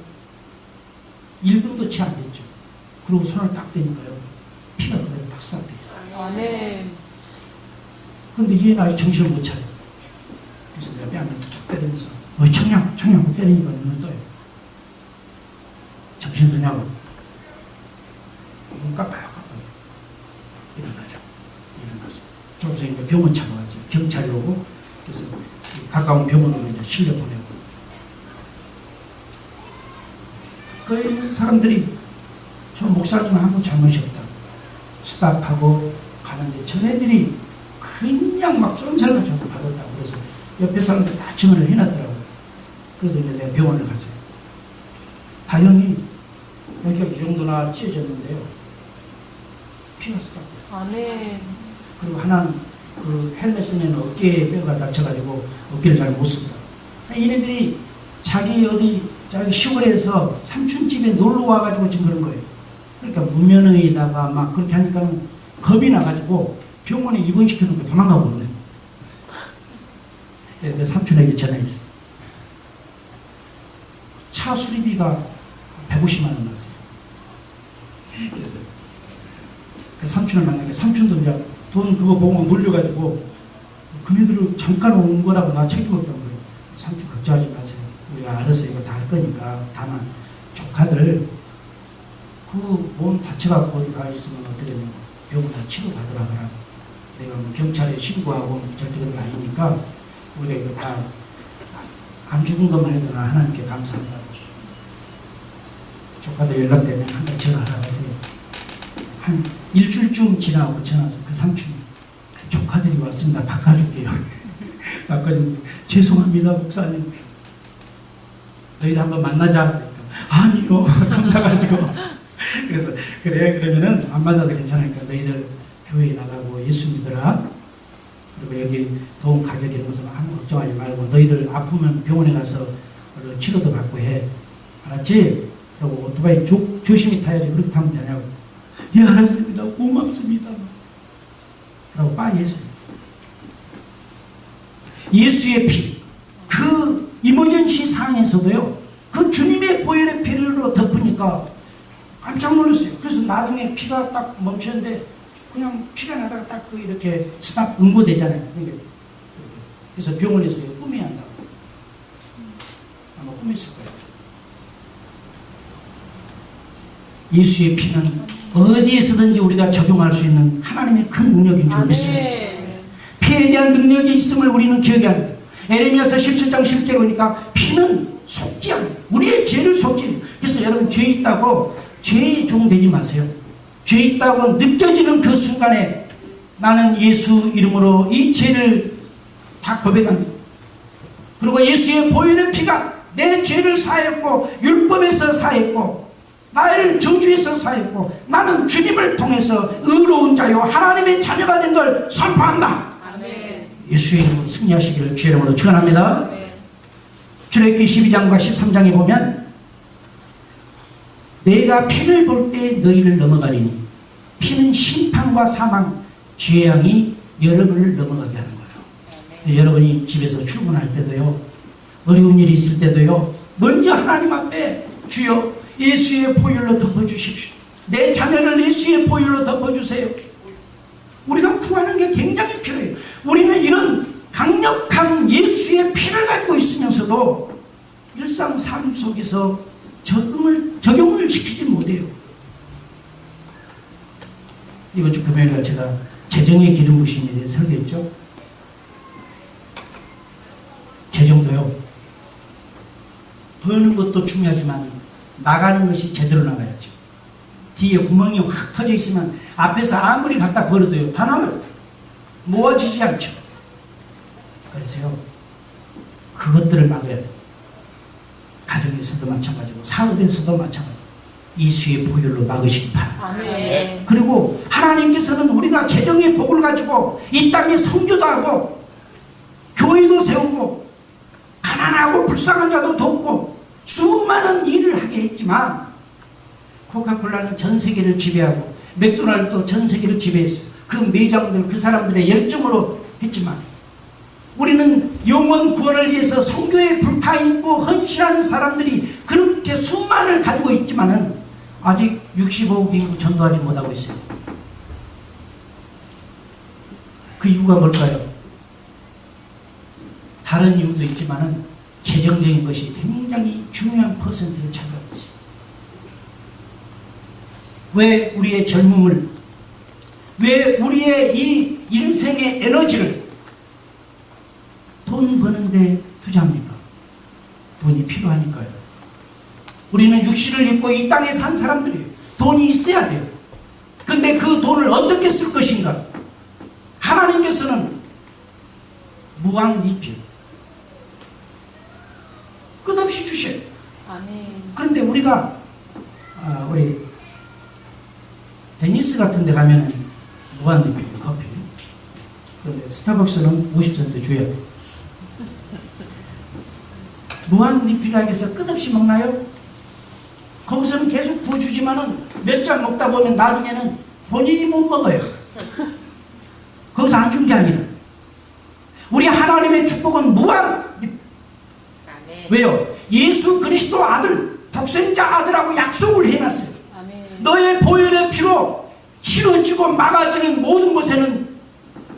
1분도 채 안 됐죠. 그리고 손을 딱 대니까요. 피가 그대로 박살돼 있어요. 아멘. 근데 얘는 아직 정신을 못 차려. 그래서 내가 뺨을 툭툭 때리면서 청량 때리니까 눈을 떠요. 정신 드냐고. 눈 깜빡깜빡 일어나죠. 일어났어요. 조금 전에 병원 차가 왔어요. 경찰이 오고 그래서 가까운 병원으로 이제 실려 보내고 거기 있는 사람들이 저 목사님 아무 잘못이 없다. 스탑하고 가는데 저네들이 그냥 막 쫀살을 가지고 받았다고 그래서 옆에 사람들 다 증언을 해놨더라고요. 그래서 이제 내가 병원을 갔어요. 다행히 여기가 이 정도나 찢어졌는데요. 피가 쏟아졌어요. 아멘. 그리고 하나는 그 헬멧슨에는 어깨에 뼈가 다쳐가지고 어깨를 잘 못 쓴다. 얘네들이 자기 시골에서 삼촌집에 놀러 와가지고 지금 그런 거예요. 그러니까 무면허에다가 막 그렇게 하니까는 겁이 나가지고 병원에 입원시켜놓고 도망가고 있네. 내 삼촌에게 전화했어요. 차 수리비가 150만 원 났어요. 그래서 그 삼촌을 만나니까 삼촌도 이제 돈 그거 보고 놀려가지고 그네들을 잠깐 온 거라고 나 책임없다고 그래요. 삼촌 걱정하지 마세요. 우리가 알아서 이거 다 할 거니까 다만 조카들 그 몸 다쳐갖고 어디 가 있으면 어떻게 되면 병원 다 치료받으라 그러고 내가 뭐 경찰에 신고하고 절대 그런 거 아니니까 우리가 이거 다 안 죽은 것만 해도 나 하나님께 감사한다고. 조카들 연락되면 한번 전화하라고 하세요. 한 일주일쯤 지나고 전화해서 그 삼촌 조카들이 왔습니다. 바꿔줄게요. 바꿔주는데 죄송합니다 목사님. 너희들 한번 만나자. 그러니까 아니요. 겁나가지고. 그래서 그래 그러면은 안 만나도 괜찮으니까 너희들 교회에 나가고 예수 믿어라. 그리고 여기 돈 가격 이런 것은 아무 걱정하지 말고 너희들 아프면 병원에 가서 치료도 받고 해. 알았지? 그리고 오토바이 조심히 타야지. 그렇게 타면 되냐고. 예 알았습니다. 고맙습니다. 그러고 빠이 했어요. 예수의 피. 그 이머전시 상황에서도요. 그 주님의 보혈의 피로 덮으니까 깜짝 놀랐어요. 그래서 나중에 피가 딱 멈추는데 그냥 피가 나다가 딱 그 이렇게 스탑 응고되잖아요. 그래서 병원에서 꾸며야 한다고. 아마 꾸몄을 거예요. 예수의 피는 어디에서든지 우리가 적용할 수 있는 하나님의 큰 능력인 줄 믿습니다. 피에 대한 능력이 있음을 우리는 기억해야 합니다. 에레미야서 17장 10절에 보니까 피는 속지 않아요. 우리의 죄를 속지. 그래서 여러분 죄 있다고 죄의 종 되지 마세요. 죄 있다고 느껴지는 그 순간에 나는 예수 이름으로 이 죄를 다 고백합니다. 그리고 예수의 보혈의 피가 내 죄를 사했고 율법에서 사했고 나를 저주에서 사했고 나는 주님을 통해서 의로운 자요 하나님의 자녀가 된 걸 선포한다. 아멘. 예수의 이름으로 승리하시기를 주의 이름으로 축원합니다. 출애굽기 12장과 13장에 보면 내가 피를 볼 때 너희를 넘어가리니 피는 심판과 사망 죄양이 여러분을 넘어가게 하는 거예요. 여러분이 집에서 출근할 때도요 어려운 일이 있을 때도요 먼저 하나님 앞에 주여 예수의 보혈로 덮어주십시오. 내 자녀를 예수의 보혈로 덮어주세요. 우리가 구하는 게 굉장히 필요해요. 우리는 이런 강력한 예수의 피를 가지고 있으면서도 일상 삶 속에서 적용을 시키지 못해요. 이번 주 금요일날 제가 재정의 기름 부심에 대해서 설교했죠. 재정도요 버는 것도 중요하지만 나가는 것이 제대로 나가야죠. 뒤에 구멍이 확 터져 있으면 앞에서 아무리 갖다 버려도요, 다 나와요. 모아지지 않죠. 그래서요, 그것들을 막아야 돼요. 가정에서도 마찬가지고 사업에서도 마찬가지고 예수의 보혈로 막으시기 바랍니다. 아멘. 그리고 하나님께서는 우리가 재정의 복을 가지고 이 땅에 선교도 하고 교회도 세우고 가난하고 불쌍한 자도 돕고 수많은 일을 하게 했지만, 코카콜라는 전 세계를 지배하고 맥도날드도 전 세계를 지배했어요. 그 매장들, 그 사람들의 열정으로 했지만, 우리는 영혼 구원을 위해서 선교에 불타있고 헌신하는 사람들이 그렇게 수만을 가지고 있지만은 아직 65억 인구 전도하지 못하고 있어요. 그 이유가 뭘까요? 다른 이유도 있지만은 재정적인 것이 굉장히 중요한 퍼센트를 차지하고 있어요. 왜 우리의 젊음을, 왜 우리의 이 인생의 에너지를 돈 버는데 투자합니까? 돈이 필요하니까요. 우리는 육신을 입고 이 땅에 산 사람들이에요. 돈이 있어야 돼요. 근데 그 돈을 어떻게 쓸 것인가? 하나님께서는 무한리필 끝없이 주셔요. 아멘. 그런데 우리가 우리 베니스 같은 데 가면은 무한리필 커피, 그런데 스타벅스는 50센트 줘요. 무한리필이라고 해서 끝없이 먹나요? 거기서는 계속 부어주지만은 몇 잔 먹다 보면 나중에는 본인이 못 먹어요. 거기서 안 준 게 아니라 우리 하나님의 축복은 무한리필. 왜요? 예수 그리스도 아들, 독생자 아들하고 약속을 해놨어요. 아멘. 너의 보혈의 피로 치러지고 막아지는 모든 곳에는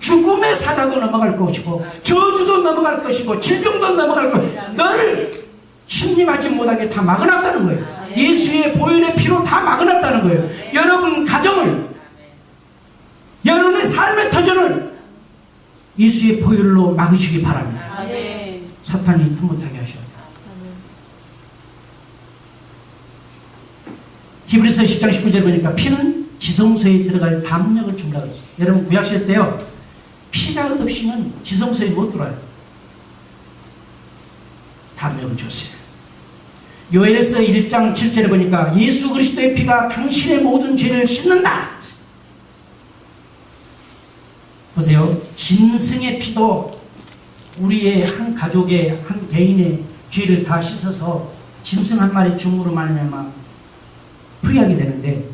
죽음의 사자도 넘어갈 것이고 저주도 넘어갈 것이고 질병도 넘어갈 것이고 너를 침입하지 못하게 다 막아놨다는 거예요. 예수의 보혈의 피로 다 막아놨다는 거예요. 여러분 가정을, 여러분의 삶의 터전을 예수의 보혈로 막으시기 바랍니다. 아멘. 사탄이 틈 못하게 하셔야 돼요. 히브리서 10장 19절 보니까 피는 지성소에 들어갈 담력을 준다고 했어요. 여러분 구약시대 때요, 피가 없이는 지성소에 못 들어와요. 담력을 줬어요. 요엘서 1장 7절에 보니까 예수 그리스도의 피가 당신의 모든 죄를 씻는다. 보세요. 짐승의 피도 우리의 한 가족의 한 개인의 죄를 다 씻어서 짐승 한 마리 죽음으로 말미암아 풀이하게 되는데,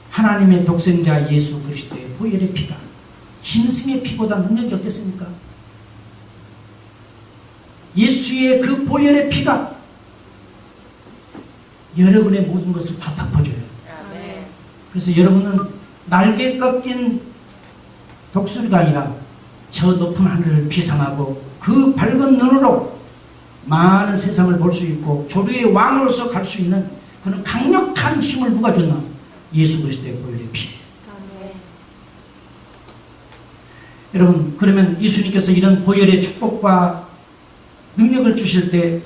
하나님의 독생자 예수 그리스도의 보혈의 피가 짐승의 피보다 능력이 없겠습니까? 예수의 그 보혈의 피가 여러분의 모든 것을 다 덮어줘요. 아멘. 그래서 여러분은 날개 꺾인 독수리가 아니라 저 높은 하늘을 비상하고 그 밝은 눈으로 많은 세상을 볼 수 있고 조류의 왕으로서 갈 수 있는 그런 강력한 힘을 누가 줬나? 예수 그리스도의 보혈의 피. 아멘. 여러분, 그러면 예수님께서 이런 보혈의 축복과 능력을 주실 때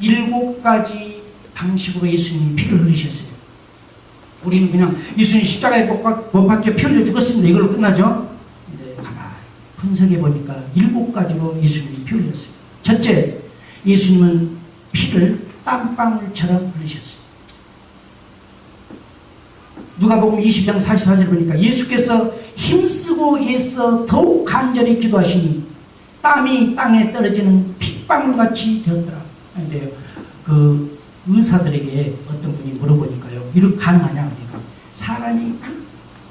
7가지 방식으로 예수님이 피를 흘리셨어요. 우리는 그냥 예수님 십자가에 못 박혀 피 흘려 죽었습니다, 이걸로 끝나죠? 근데 가만히 분석해 보니까 7가지로 예수님이 피 흘렸어요. 첫째, 예수님은 피를 땀방울처럼 흘리셨어요. 누가복음 20장 44절 보니까 예수께서 힘쓰고 애써 더욱 간절히 기도하시니 땀이 땅에 떨어지는 핏방울같이 되었더라. 그런데요, 그 의사들에게 어떤 분이 물어보니까요, 이렇게 가능하냐 하니까 사람이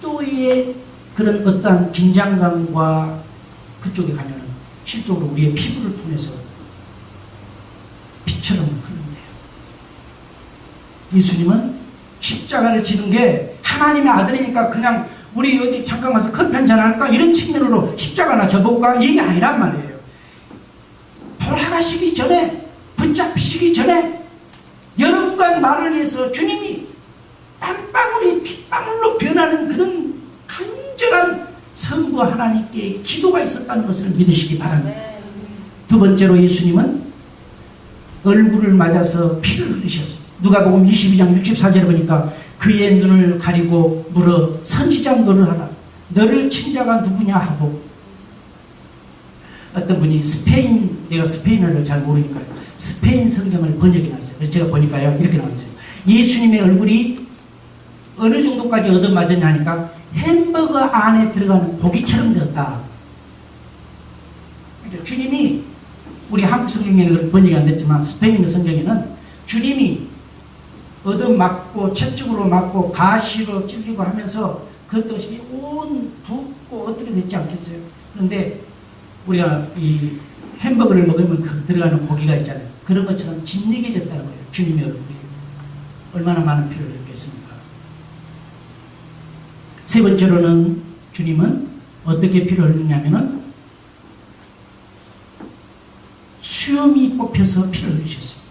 극도의 그런 어떠한 긴장감과 그쪽에 가면은 실적으로 우리의 피부를 통해서 피처럼 흐른대요. 예수님은 십자가를 지는 게 하나님의 아들이니까 그냥 우리 어디 잠깐 가서 커피 한잔 할까 이런 측면으로 십자가나 접을까 이게 아니란 말이에요. 돌아가시기 전에, 붙잡히시기 전에 여러분과 나를 위해서 주님이 땀방울이 핏방울로 변하는 그런 간절한 성부 하나님께 기도가 있었다는 것을 믿으시기 바랍니다. 두 번째로 예수님은 얼굴을 맞아서 피를 흘리셨습니다. 누가복음 22장 64절에 보니까 그의 눈을 가리고 물어 선지자 노릇하라. 너를 친 자가 누구냐 하고, 어떤 분이 내가 스페인어를 잘 모르니까 스페인 성경을 번역해 놨어요. 그래서 제가 보니까요, 이렇게 나와 있어요. 예수님의 얼굴이 어느 정도까지 얻어맞았냐 하니까 햄버거 안에 들어가는 고기처럼 되었다. 주님이, 우리 한국 성경에는 번역이 안 됐지만 스페인 성경에는 주님이 얻어맞고 채찍으로 맞고 가시로 찔리고 하면서 그것이 온 붓고 어떻게 됐지 않겠어요? 그런데 우리가 이 햄버거를 먹으면 그 들어가는 고기가 있잖아요. 그런 것처럼 짓이겨졌다는 거예요. 주님의 얼굴이 얼마나 많은 피를 흘렸겠습니까? 세 번째로는 주님은 어떻게 피를 흘리냐면은 수염이 뽑혀서 피를 흘리셨습니다.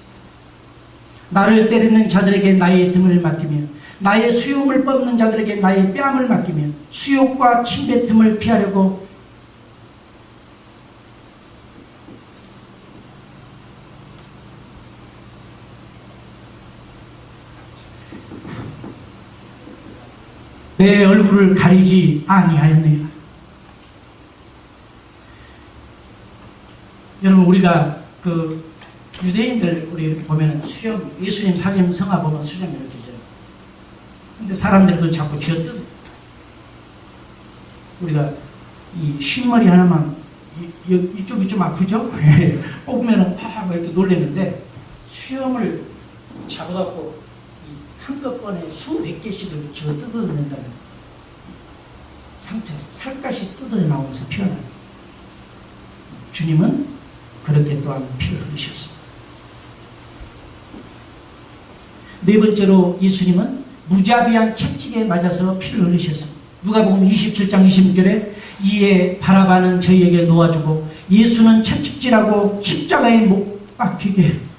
나를 때리는 자들에게 나의 등을 맡기며 나의 수염을 뽑는 자들에게 나의 뺨을 맡기며 수욕과 침뱉음을 피하려고 내 얼굴을 가리지 아니하였느니라. 여러분, 우리가 그 유대인들 우리 이렇게 보면은 수염, 예수님 사진 성화 보면 수염이 이렇게 있죠. 근데 사람들이 그걸 자꾸 쥐어뜯어. 우리가 이 쉰머리 하나만 이쪽이 좀 아프죠? 뽑으면은 막 이렇게 놀래는데 수염을 잡아갖고 한꺼번에 수백 개씩을 집어 뜯어낸다면 상처, 살갗이 뜯어져 나오면서 피어나요. 주님은 그렇게 또한 피를 흘리셨습니다. 네 번째로 예수님은 무자비한 채찍에 맞아서 피를 흘리셨습니다. 누가복음 27장 26절에 이에 바라바는 저희에게 놓아주고 예수는 채찍질하고 십자가에 못 박히게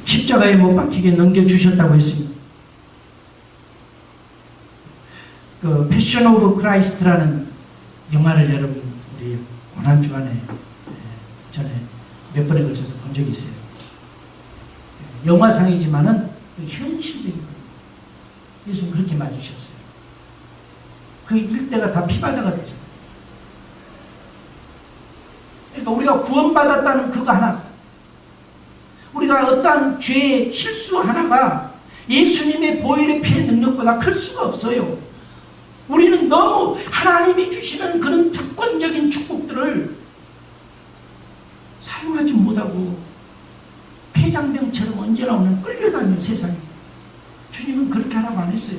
십자가에 못 박히게 넘겨주셨다고 했습니다. 그 패션 오브 크라이스트라는 영화를 여러분 우리 고난주간에 전에 몇 번에 걸쳐서 본 적이 있어요. 영화상이지만은 현실적인 거예요. 예수님 그렇게 맞으셨어요. 그 일대가 다 피바다가 되죠. 그러니까 우리가 구원받았다는 그거 하나, 우리가 어떠한 죄의 실수 하나가 예수님의 보혈의 피의 능력보다 클 수가 없어요. 우리는 너무 하나님이 주시는 그런 특권적인 축복들을 사용하지 못하고 폐장병처럼 언제나 오늘 끌려다니는 세상에 주님은 그렇게 하라고 안 했어요.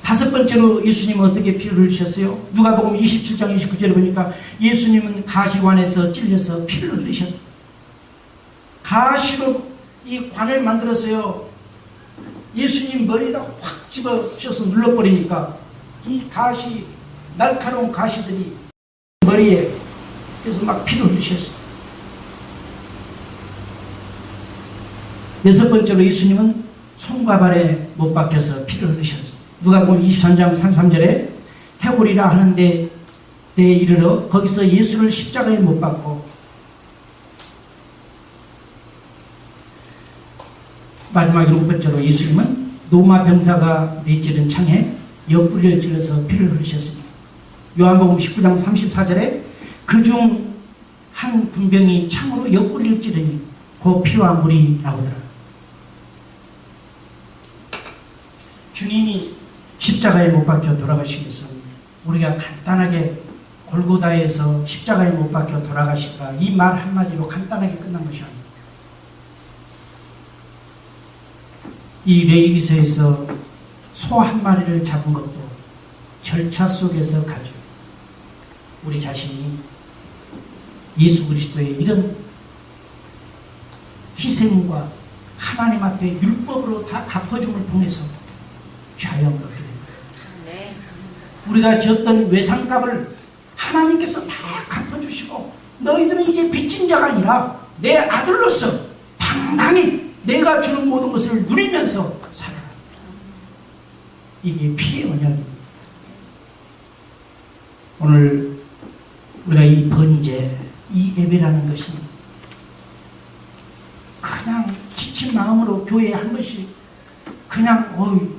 다섯 번째로 예수님은 어떻게 피를 흘리셨어요? 누가복음 27장 29절에 보니까 예수님은 가시관에서 찔려서 피를 흘리셨다. 가시로 이 관을 만들었어요. 예수님 머리에다 확 집어셔서 눌러버리니까 이 가시, 날카로운 가시들이 머리에 그래서 막 피를 흘리셨어요. 여섯 번째로 예수님은 손과 발에 못 박혀서 피를 흘리셨어요. 누가복음 23장 33절에 해골이라 하는 데에 이르러 거기서 예수를 십자가에 못 박고 마지막 일곱 번째로 예수님은 노마 병사가 내찌른 창에 옆구리를 찔러서 피를 흘리셨습니다. 요한복음 19장 34절에 그중 한 군병이 창으로 옆구리를 찌르니 그 피와 물이 나오더라. 주님이 십자가에 못 박혀 돌아가시기 위해서 우리가 간단하게 골고다에서 십자가에 못 박혀 돌아가시다 이 말 한마디로 간단하게 끝난 것이 아닙니다. 이 레위기서에서 소 한 마리를 잡은 것도 절차 속에서 가지고 우리 자신이 예수 그리스도의 이런 희생과 하나님 앞에 율법으로 다 갚아줌을 통해서 자유함을 얻게 됩니다. 네. 우리가 졌던 외상값을 하나님께서 다 갚아주시고 너희들은 이제 빚진 자가 아니라 내 아들로서 당당히 내가 주는 모든 것을 누리면서 살아라. 이게 피의 언약입니다. 오늘 우리가 이 번제, 이 예배라는 것이 그냥 지친 마음으로 교회에 한 번씩 그냥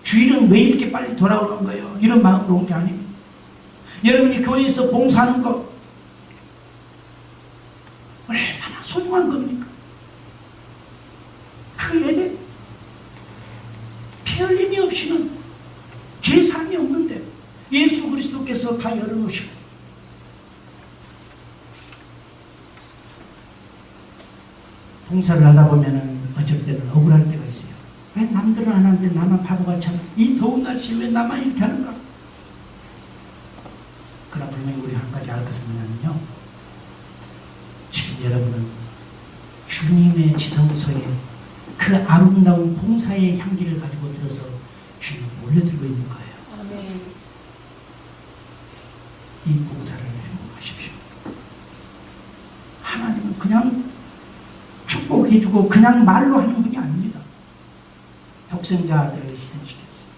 주일은 왜 이렇게 빨리 돌아오는 거예요? 이런 마음으로 온 게 아닙니다. 여러분이 교회에서 봉사하는 거 얼마나 소중한 겁니까? 그 예배 피 흘림이 없이는 죄사함이 없는데 예수 그리스도께서 다 열어놓으시고 봉사를 하다 보면은 어쩔 때는 억울할 때가 있어요. 왜 남들은 안 하는데 나만 바보같이 하나? 이 더운 날씨에 왜 나만 이렇게 하는가? 그러나 분명히 우리 한 가지 알 것은 뭐냐면요, 지금 여러분은 주님의 지성소에 그 아름다운 봉사의 향기를 가지고 들어서 주님을 올려드리고 있는 거예요. 아멘. 이 봉사를 행복하십시오. 하나님은 그냥 축복해주고 그냥 말로 하는 분이 아닙니다. 독생자들을 희생시켰어요.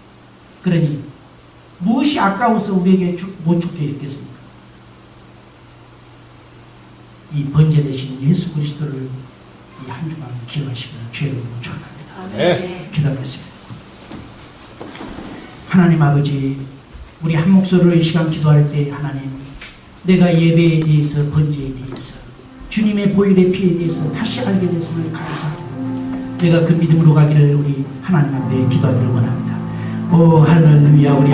그러니 무엇이 아까워서 우리에게 못 죽게 했겠습니까? 이 번제 대신 예수 그리스도를 이 한 주간 기억하시기를 주의 이름으로 축원합니다. 아멘. 기도하겠습니다. 하나님 아버지, 우리 한 목소리로 이 시간 기도할 때 하나님, 내가 예배에 대해서 번제에 대해서 주님의 보혈의 피에 대해서 다시 알게 됐음을 감사합니다. 내가 그 믿음으로 가기를 우리 하나님 앞에 기도하기를 원합니다. 오 할렐루야. 우리 아버지